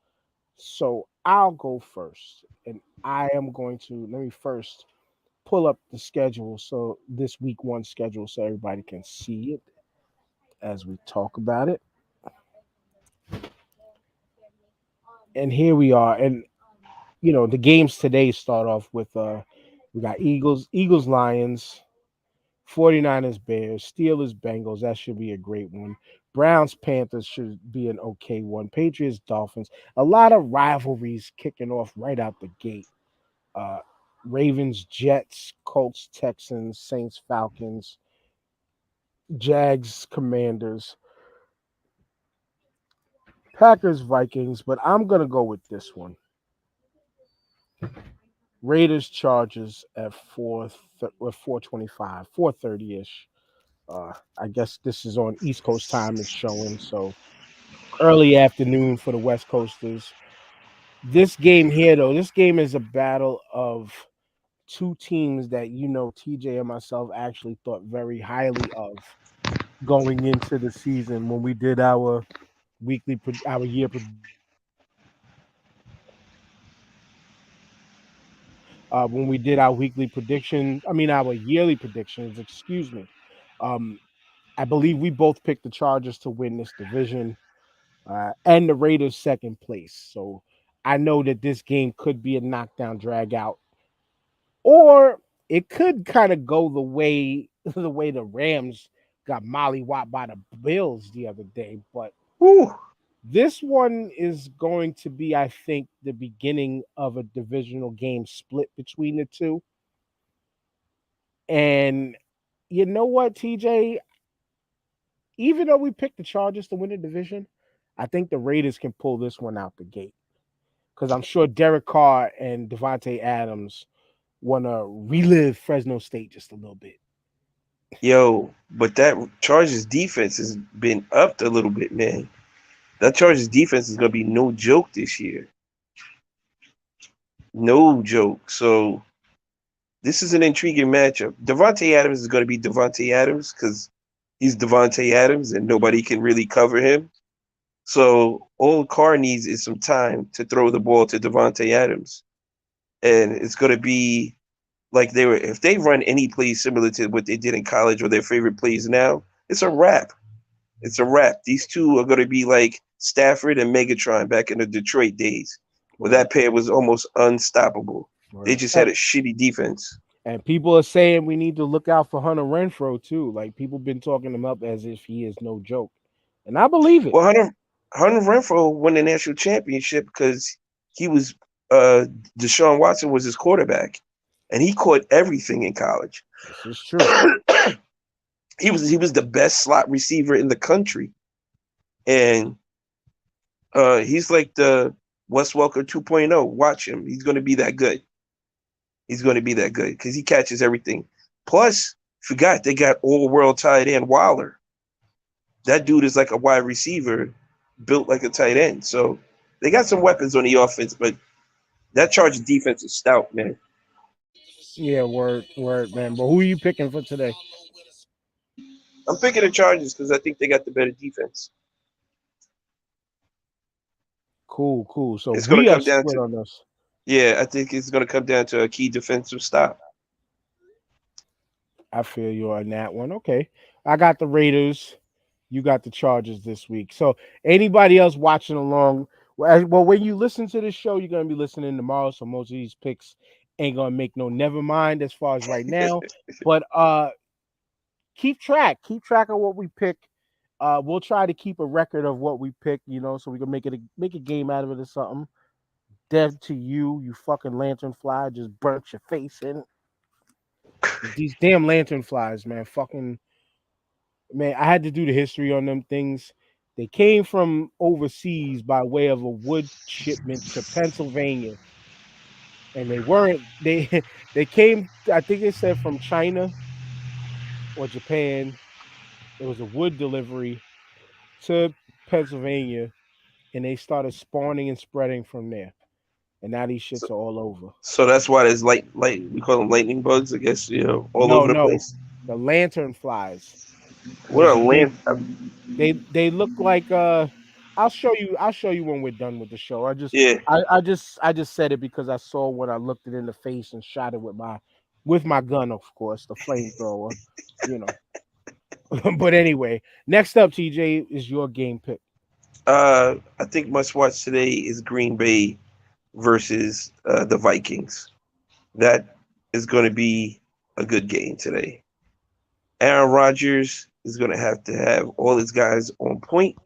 So I'll go first. And I am going to let me first pull up the schedule, so this week one schedule, so everybody can see it as we talk about it. And here we are. And the games today start off with we got Eagles Lions, 49ers Bears, Steelers Bengals. That should be a great one. Browns Panthers should be an okay one. Patriots Dolphins. A lot of rivalries kicking off right out the gate. Uh Ravens Jets, Colts Texans, Saints Falcons, Jags Commanders, Packers Vikings, but I'm going to go with this one. Raiders Chargers at 4:25, 4:30ish. I guess this is on East Coast time. It's showing, so early afternoon for the West Coasters. This game here, though, this game is a battle of two teams that TJ and myself actually thought very highly of going into the season when we did our our year when we did our weekly prediction. I mean, our yearly predictions. Excuse me. Um, I believe we both picked the Chargers to win this division, and the Raiders second place. So I know that this game could be a knockdown drag out, or it could kind of go the way the Rams got mollywopped by the Bills the other day. But Whew. this one is going to be, I think, the beginning of a divisional game split between the two. And you know what, TJ? Even though we picked the Chargers to win the division, I think the Raiders can pull this one out the gate. Because I'm sure Derek Carr and Devontae Adams want to relive Fresno State just a little bit. Yo, but that Chargers defense has been upped a little bit, man. That Chargers defense is gonna be no joke this year. No joke. So this is an intriguing matchup. Devontae Adams is gonna be Devontae Adams because he's Devontae Adams and nobody can really cover him. So all Carr needs is some time to throw the ball to Devontae Adams. And it's gonna be like they were if they run any plays similar to what they did in college or their favorite plays now, it's a wrap. It's a wrap. These two are going to be like Stafford and Megatron back in the Detroit days, where Word, that pair was almost unstoppable. They word. just had a shitty defense. And people are saying we need to look out for Hunter Renfro too. Like people been talking him up as if he is no joke, and I believe it. Well, Hunter Renfro won the national championship because he was uh, Deshaun Watson was his quarterback, and he caught everything in college. This is true. He was the best slot receiver in the country, and he's like the Wes Welker 2.0. Watch him; he's going to be that good. He's going to be that good because he catches everything. Plus, forgot they got all-world tight end Waller. That dude is like a wide receiver built like a tight end. So they got some weapons on the offense, but that Chargers defense is stout, man. Yeah, word, man. But who are you picking for today? I'm picking the Chargers because I think they got the better defense. Cool. So It's going we to are come down split to, on this. yeah, I think it's going to come down to a key defensive stop. I feel you on that one. Okay. I got the Raiders. You got the Chargers this week. So anybody else watching along, well, when you listen to this show, you're gonna be listening tomorrow. So most of these picks ain't gonna make no never mind as far as right now. But keep track of what we pick. We'll try to keep a record of what we pick, so we can make a game out of it or something. Dead to you, you fucking lantern fly, just burnt your face in. These damn lantern flies, man. Fucking man, I had to do the history on them things. They came from overseas by way of a wood shipment to Pennsylvania. and they weren't they they came. I think they said from China or Japan. It was a wood delivery to Pennsylvania, and they started spawning and spreading from there. And now these So, shits are all over. so that's why there's light. We call them lightning bugs. I guess all No, over the no, place. the lantern flies. What Those a are big. land. They look like I'll show you when we're done with the show. Yeah. I just said it because I saw when I looked it in the face and shot it with my gun, of course, the flamethrower, you know. But anyway, next up, TJ, is your game pick. I think must watch today is Green Bay versus the Vikings. That is going to be a good game today. Aaron Rodgers is going to have all his guys on point.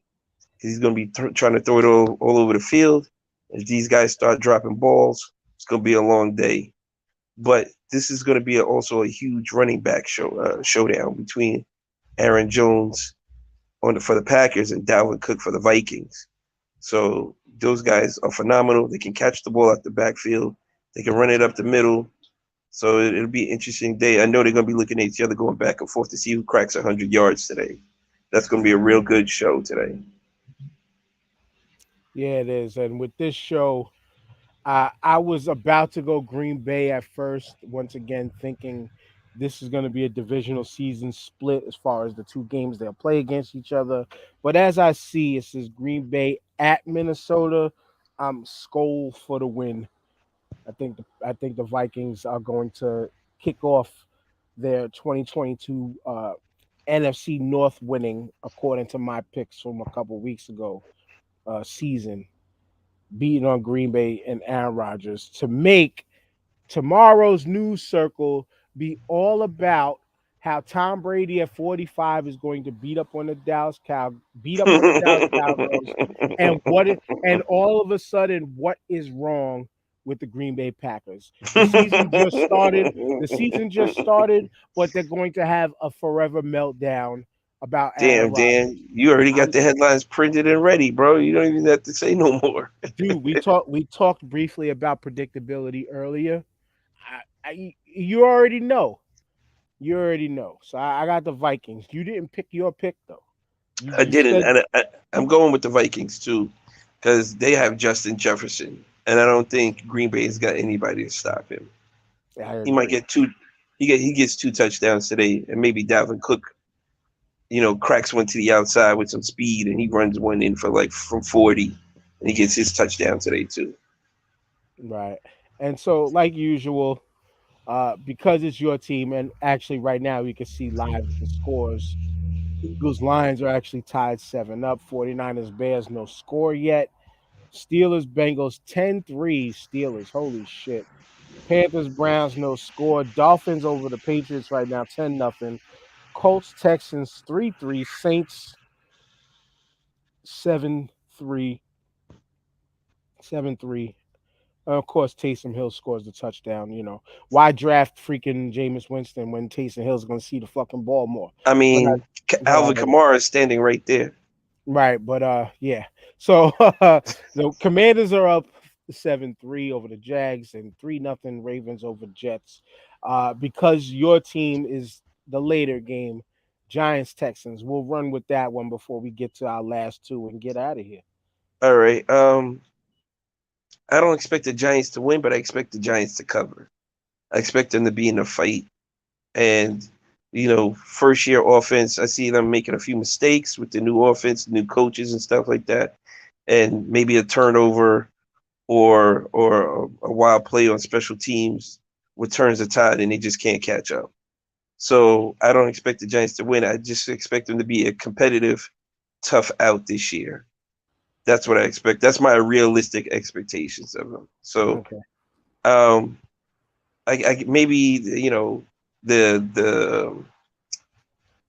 He's going to be trying to throw it all over the field. If these guys start dropping balls, it's going to be a long day. But this is going to be also a huge running back showdown between Aaron Jones for the Packers and Dalvin Cook for the Vikings. So those guys are phenomenal. They can catch the ball out the backfield. They can run it up the middle. So it'll be an interesting day. I know they're going to be looking at each other, going back and forth to see who cracks 100 yards today. That's going to be a real good show today. Yeah, it is. And with this show, I was about to go Green Bay at first, once again, thinking this is going to be a divisional season split as far as the two games they'll play against each other. But as I see, it says Green Bay at Minnesota. I'm Skull for the win. I think the Vikings are going to kick off their 2022 NFC North winning, according to my picks from a couple weeks ago, season, beating on Green Bay and Aaron Rodgers to make tomorrow's news circle be all about how Tom Brady at 45 is going to beat up on the Dallas Cowboys, and and all of a sudden what is wrong with the Green Bay Packers. The season just started. The season just started, but they're going to have a forever meltdown about Aaron Damn, Dan, Rodgers. you already got I'm the headlines printed and ready, bro. You don't even have to say no more. Dude, we talked briefly about predictability earlier. You already know. You already know. So I got the Vikings. You didn't pick your pick though. I You didn't, said and I'm going with the Vikings too, because they have Justin Jefferson, and I don't think Green Bay has got anybody to stop him. I He might agree. get two. He gets two touchdowns today, and maybe Dalvin Cook, cracks one to the outside with some speed, and he runs one in for like from 40, and he gets his touchdown today too. Right. And so like usual, because it's your team, and actually right now you can see live the scores. Eagles Lions are actually tied 7-up. 49ers Bears no score yet. Steelers Bengals 10-3. Steelers. Holy shit. Panthers, Browns, no score. Dolphins over the Patriots right now, 10-0. Colts, Texans, 3-3. Saints, 7-3. 7-3. Of course, Taysom Hill scores the touchdown. Why draft freaking Jameis Winston when Taysom Hill's going to see the fucking ball more? I But mean, but Alvin Kamara is standing right there. right, but yeah. So the Commanders are up 7-3 over the Jags and 3-0 Ravens over Jets. Because your team is the later game, Giants Texans. We'll run with that one before we get to our last two and get out of here. All right. I don't expect the Giants to win, but I expect the Giants to cover. I expect them to be in a fight. And, first year offense, I see them making a few mistakes with the new offense, new coaches and stuff like that. And maybe a turnover or a wild play on special teams what turns the tide and they just can't catch up. So I don't expect the Giants to win. I just expect them to be a competitive, tough out this year. That's what I expect. That's my realistic expectations of them. So Okay. um, I maybe the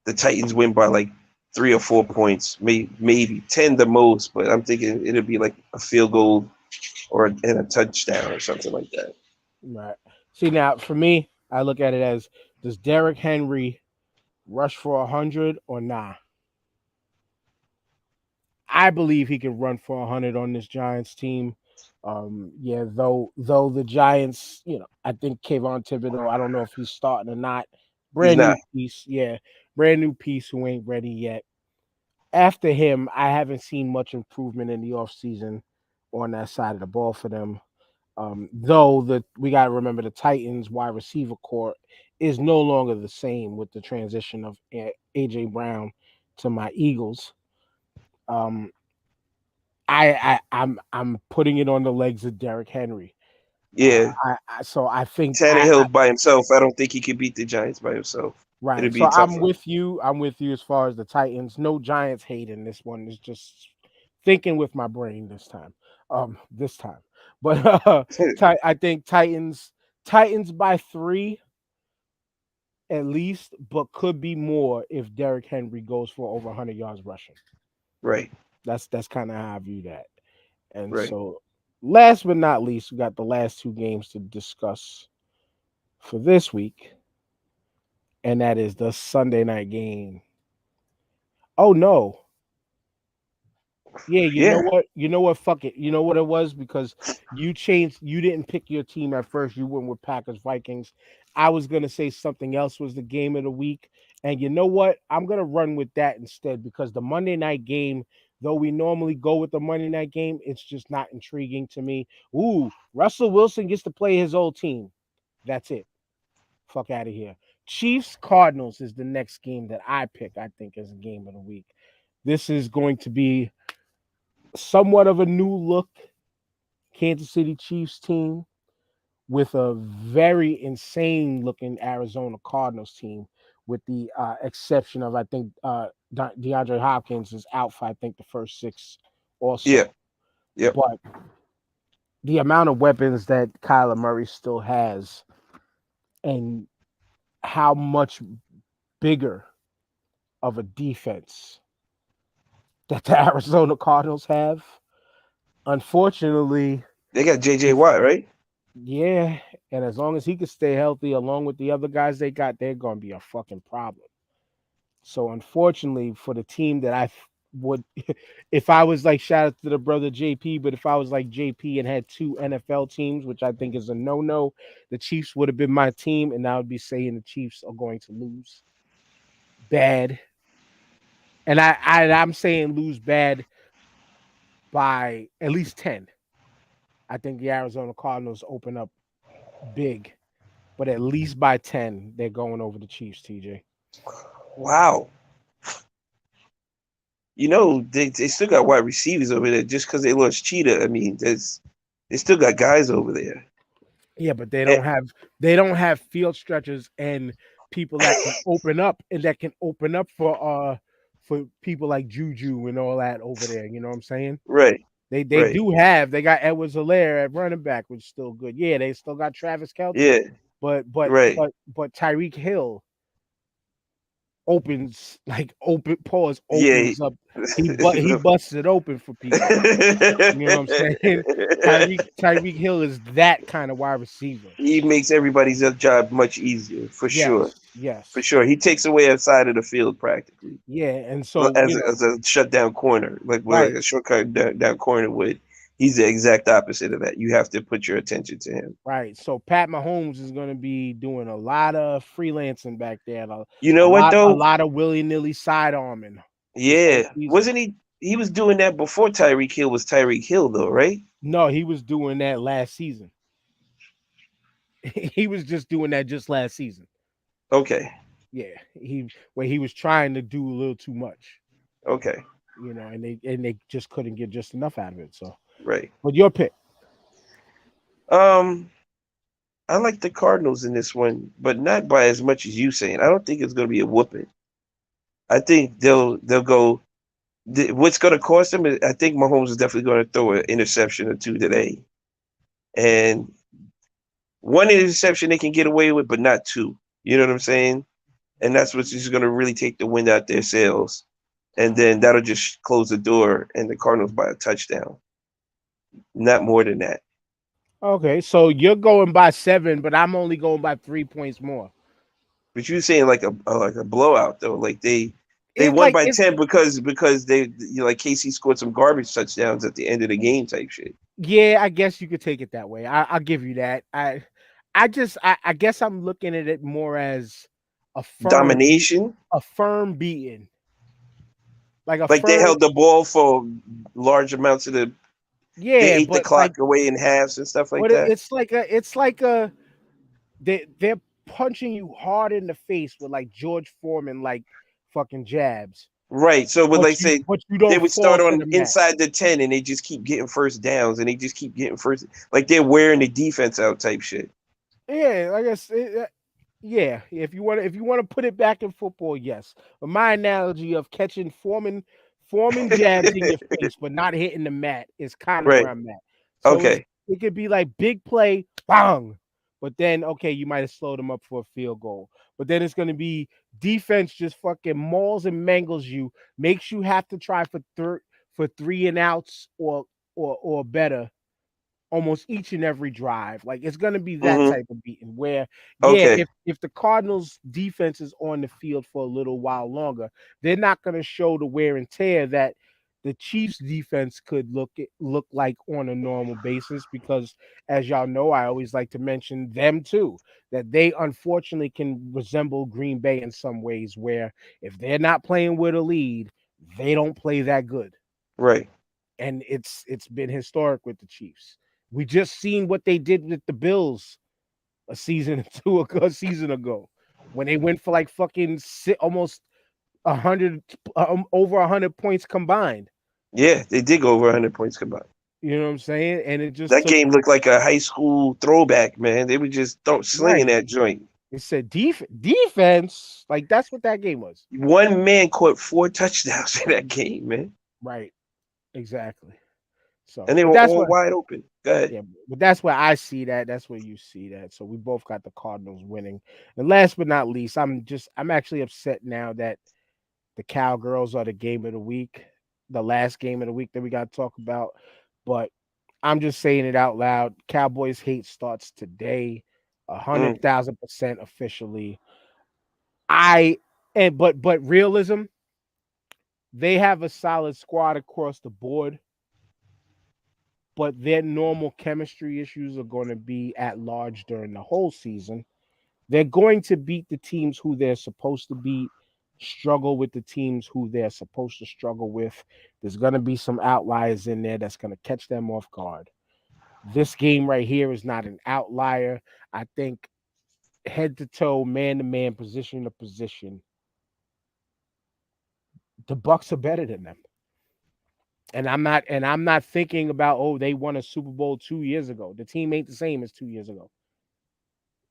the Titans win by like 3 or 4 points, maybe 10 the most, but I'm thinking it'll be like a field goal and a touchdown or something like that. Right. See, now for me, I look at it as, does Derrick Henry rush for 100 or nah? I believe he can run for 100 on this Giants team. Yeah, though the Giants, I think Kayvon Thibodeau, I don't know if he's starting or not. He's Brand not. new piece, yeah, brand new piece who ain't ready yet. After him, I haven't seen much improvement in the offseason on that side of the ball for them. Though we gotta remember the Titans wide receiver core is no longer the same with the transition of AJ Brown to my Eagles. Um, I'm putting it on the legs of Derrick Henry. Yeah. So I think Tannehill by himself, I don't think he could beat the Giants by himself. It'd right. be So I'm tougher. with you. I'm with you as far as the Titans. No Giants hate in this one. It's just thinking with my brain this time. This time, but I think Titans by 3 at least, but could be more if Derrick Henry goes for over 100 yards rushing. Right. That's kind of how I view that. And Right. so, last but not least, we got the last 2 games to discuss for this week, and that is the Sunday night game. Oh no. Yeah, you know Yeah. what? You know what? Fuck it. You know what it was? Because you didn't pick your team at first. You went with Packers Vikings. I was gonna say something else was the game of the week. And you know what? I'm gonna run with that instead because the Monday night game, though we normally go with the Monday night game, it's just not intriguing to me. Ooh, Russell Wilson gets to play his old team. That's it. Fuck out of here. Chiefs Cardinals is the next game that I pick, I think, as a game of the week. This is going to be somewhat of a new look Kansas City Chiefs team with a very insane looking Arizona Cardinals team, with the exception of I think DeAndre Hopkins is out for I think the first 6 Yeah. also. Yep. But the amount of weapons that Kyler Murray still has and how much bigger of a defense that the Arizona Cardinals have. Unfortunately, They got JJ if Watt, right? yeah, and as long as he can stay healthy along with the other guys they got, they're going to be a fucking problem. So unfortunately for the team that would if I was like shout out to the brother JP, but if I was like JP and had 2 NFL teams, which I think is a no-no, the Chiefs would have been my team and I would be saying the Chiefs are going to lose bad. And I'm saying lose bad by at least 10. I think the Arizona Cardinals open up big, but at least by 10, they're going over the Chiefs, TJ. Wow. They still got wide receivers over there just because they lost Cheetah. I mean, they still got guys over there. Yeah, but Eh, they don't have field stretchers and people that can open up for people like Juju and all that over there. You know what I'm saying? right. They Right. do they got Edwards-Helaire at running back, which is still good. Yeah, they still got Travis Kelce, Yeah. Right. but Tyreek Hill opens open pause Yeah. opens up. He busts it open for people. You know what I'm saying? Tyreek Hill is that kind of wide receiver. He makes everybody's job much easier, for sure. Yes, For yes. sure. He takes away a side of the field practically. Yeah, and Well, so, as a shutdown corner, like right, a shortcut down corner would. He's the exact opposite of that. You have to put your attention to him. right. So Pat Mahomes is going to be doing a lot of freelancing back there, and You know what a though? lot of willy-nilly sidearming this whole Yeah, season. wasn't he? He was doing that before Tyreek Hill was Tyreek Hill, though, right? No, he was doing that last season. He was just doing that just last season. Okay, Yeah, where he was trying to do a little too much, okay, and they just couldn't get just enough out of it. So, right. but your pick. Um, I like the Cardinals in this one, but not by as much as you saying. I don't think it's going to be a whooping. I think they'll go. What's going to cost them? I think Mahomes is definitely going to throw an interception or two today, and one interception they can get away with, but not two. You know what I'm saying? And that's what's just going to really take the wind out their sails. And then that'll just close the door and the Cardinals by a touchdown. Not more than that. Okay, so you're going by 7, but I'm only going by 3 points more. But you're saying like a blowout though, like they They it won like by it's 10 because they like Casey scored some garbage touchdowns at the end of the game type shit. yeah, I guess you could take it that way. I'll give you that. I guess I'm looking at it more as a Domination. firm beating, like a Like they firm. held the ball for large amounts of they Yeah, ate the but like, clock away in halves and stuff like but that. it's like a they're punching you hard in the face with like George Foreman like fucking jabs, Right. So would like say but you they don't would fall start to on the mat. inside the 10 and they just keep getting first downs and they just keep getting first like they're wearing the defense out type shit. Yeah, I guess. Yeah, if you want to put it back in football, yes. But my analogy of catching forming jabs in your face but not hitting the mat is kind of Right. where I'm at. So Okay. it could be like big play, bang, but then okay, you might have slowed them up for a field goal. But then it's going to be defense just fucking mauls and mangles you, makes you have to try for three and outs or better almost each and every drive. Like it's gonna be that Mm-hmm. type of beating where, yeah, Okay. if the Cardinals defense is on the field for a little while longer, they're not gonna show the wear and tear that the Chiefs defense could look like on a normal basis because as y'all know, I always like to mention them too, that they unfortunately can resemble Green Bay in some ways where if they're not playing with a lead, they don't play that good. Right. And it's been historic with the Chiefs. We just seen what they did with the Bills a season or two ago, a season ago, when they went for like fucking almost 100, over 100 points combined. Yeah, they did go over 100 points combined. You know what I'm saying? And it just That took game looked like a high school throwback, man. They were just slinging right. that joint. It said defense, like that's what that game was. One man caught 4 touchdowns in that game, man. Right, exactly. So, And they but were that's all what, wide open. Go ahead. yeah, but that's where I see that. That's where you see that. So we both got the Cardinals winning. And last but not least, I'm actually upset now that the Cowgirls are the game of the week, the last game of the week that we got to talk about. But I'm just saying it out loud. Cowboys hate starts today, Mm, 100,000% officially. I and but realism, they have a solid squad across the board, but their normal chemistry issues are going to be at large during the whole season. They're going to beat the teams who they're supposed to beat, struggle with the teams who they're supposed to struggle with. There's going to be some outliers in there that's going to catch them off guard. This game right here is not an outlier. I think head to toe, man to man, position to position, the Bucks are better than them. And I'm not thinking about, oh, they won a Super Bowl 2 years ago. The team ain't the same as 2 years ago.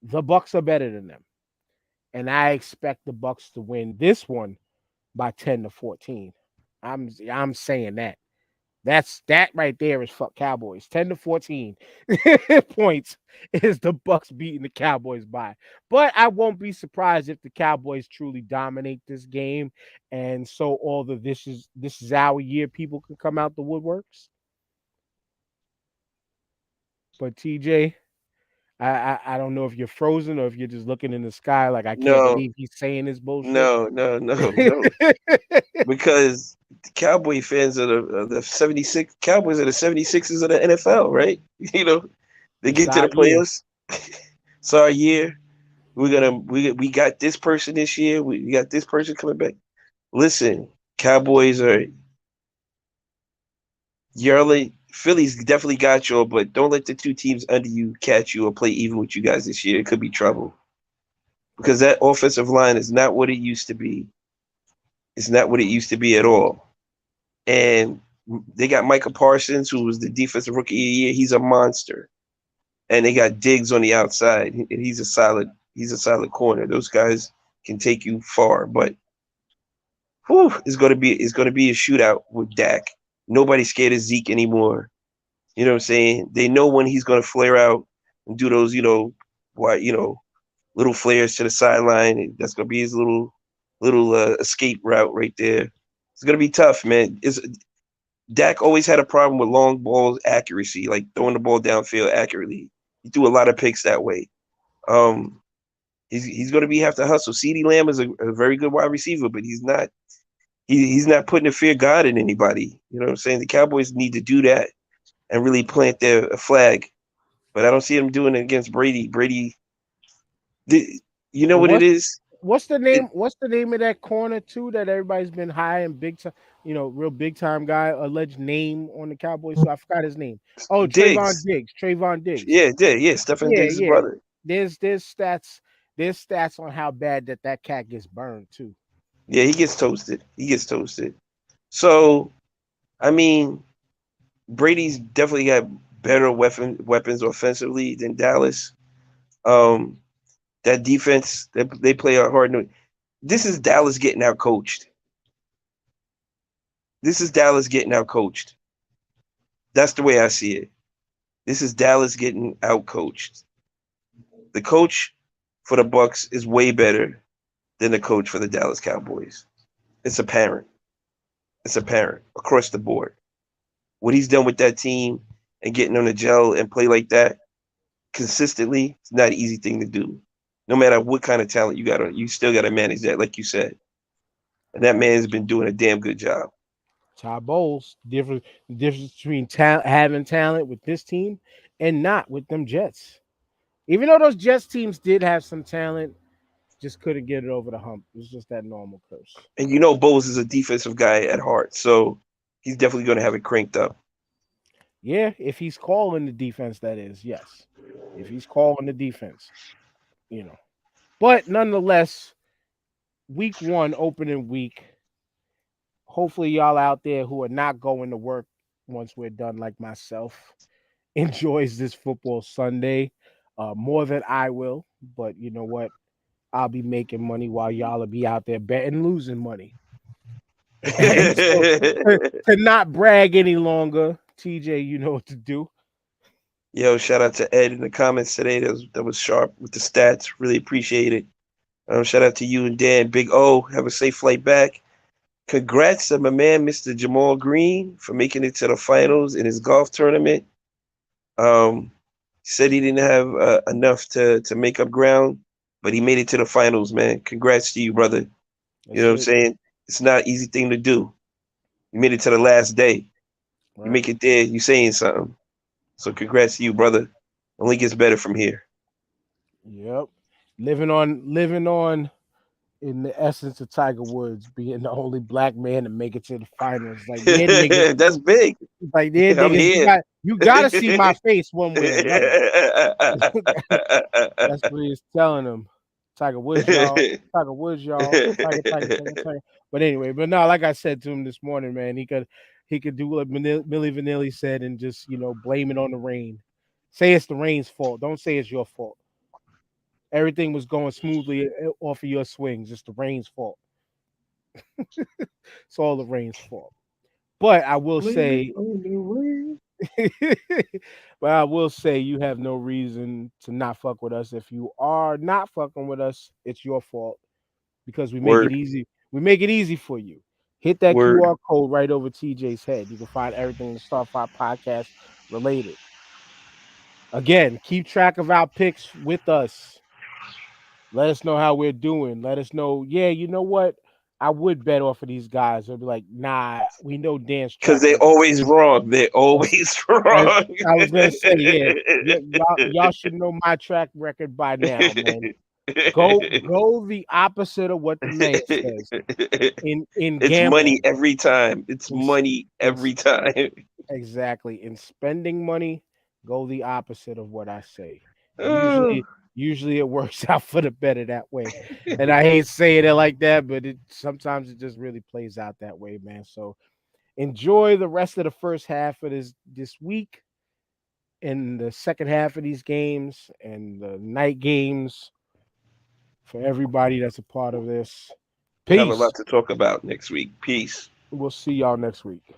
The Bucks are better than them. And I expect the Bucks to win this one by 10-14. I'm saying that. That right there is fuck Cowboys. 10-14 points is the Bucks beating the Cowboys by. But I won't be surprised if the Cowboys truly dominate this game. And so all the this is our year people can come out the woodworks. But TJ, I don't know if you're frozen or if you're just looking in the sky like I can't no, believe he's saying this bullshit. no. Because the Cowboy fans are the 76 Cowboys are the 76ers of the NFL, right? You know, they It's get to our the year. playoffs. It's our year. We got this person this year. We got this person coming back. Listen, Cowboys are Philly's definitely got y'all, but don't let the two teams under you catch you or play even with you guys this year. It could be trouble because that offensive line is not what it used to be. It's not what it used to be at all. And they got Micah Parsons, who was the defensive rookie of the year. He's a monster. And they got Diggs on the outside. And he's a solid corner. Those guys can take you far. But it's gonna be a shootout with Dak. Nobody's scared of Zeke anymore. You know what I'm saying? They know when he's gonna flare out and do those, little flares to the sideline. That's gonna be his little escape route right there. It's gonna be tough, man. Dak always had a problem with long balls accuracy, like throwing the ball downfield accurately. He threw a lot of picks that way. He's gonna have to hustle. CeeDee Lamb is a very good wide receiver, but he's not He's not putting a fear of God in anybody. You know what I'm saying? The Cowboys need to do that and really plant their flag. But I don't see him doing it against Brady. Brady, you know And what it is? what's the It, name? What's the name of that corner too that everybody's been high and big time? Real big time guy. Alleged name on the Cowboys. So I forgot his name. Oh, Trayvon Diggs. Diggs. Trayvon Diggs. Yeah. Stefan Yeah, Diggs' yeah. brother. There's stats. There's stats on how bad that cat gets burned too. Yeah, he gets toasted. He gets toasted. So, I mean, Brady's definitely got better weapons offensively than Dallas. Um, that defense, they play hard. This is Dallas getting out coached. This is Dallas getting out coached. That's the way I see it. This is Dallas getting out coached. The coach for the Bucks is way better than the coach for the Dallas Cowboys. It's apparent. It's apparent across the board. What he's done with that team and getting on the gel and play like that consistently, it's not an easy thing to do. No matter what kind of talent you got on, you still got to manage that, like you said. And that man's been doing a damn good job. Todd Bowles, the difference between having talent with this team and not with them Jets. Even though those Jets teams did have some talent, just couldn't get it over the hump. It was just that normal curse. And you know, Bowles is a defensive guy at heart, so he's definitely going to have it cranked up. Yeah, if he's calling the defense, that is, yes. If he's calling the defense, you know. But nonetheless, week one, opening week. Hopefully, y'all out there who are not going to work once we're done, like myself, enjoys this football Sunday more than I will. But you know what? I'll be making money while y'all will be out there betting, losing money. And so to not brag any longer, TJ, you know what to do. Yo, shout out to Ed in the comments today. That was sharp with the stats. Really appreciate it. Shout out to you and Dan. Big O. Have a safe flight back. Congrats to my man, Mr. Jamal Green, for making it to the finals in his golf tournament. He said he didn't have enough to make up ground, but he made it to the finals, man. Congrats to you, brother. You That's know what I'm it. saying? It's not an easy thing to do. You made it to the last day. You Right. make it there, you saying something. So congrats to you, brother. Only gets better from here. Yep. Living on in the essence of Tiger Woods being the only black man to make it to the finals. Like, yeah, niggas, That's big. like, yeah, I'm niggas, here. you gotta see my face one way or another. That's what he's telling them. Tiger Woods, y'all. Tiger Woods, y'all. Tiger. But anyway, but no, like I said to him this morning, man, he could do what Millie Vanilli said and just blame it on the rain. Say it's the rain's fault. Don't say it's your fault. Everything was going smoothly off of your swings. It's the rain's fault. It's all the rain's fault. But I will Blame it say, on the rain. but I will say you have no reason to not fuck with us. If you are not fucking with us, it's your fault because we make it Word, easy. We make it easy for you. Hit that word. QR code right over TJ's head. You can find everything in the Starfire podcast related. Again, keep track of our picks with us. Let us know how we're doing. Let us know, yeah, you know what? I would bet off of these guys. They'll be like, nah, we know Dan's Because track they record. always wrong. They're That's, always that's wrong. I was gonna say, yeah. Y'all should know my track record by now, man. Go the opposite of what the man says in It's money gambling. every time. It's In, money in every time. exactly in spending money, go the opposite of what I say. Oh, Usually it works out for the better that way. And I hate saying it like that, but it sometimes it just really plays out that way, man. So enjoy the rest of the first half of this week and the second half of these games and the night games for everybody that's a part of this. we have a Peace. lot to talk about next week. Peace. We'll see y'all next week.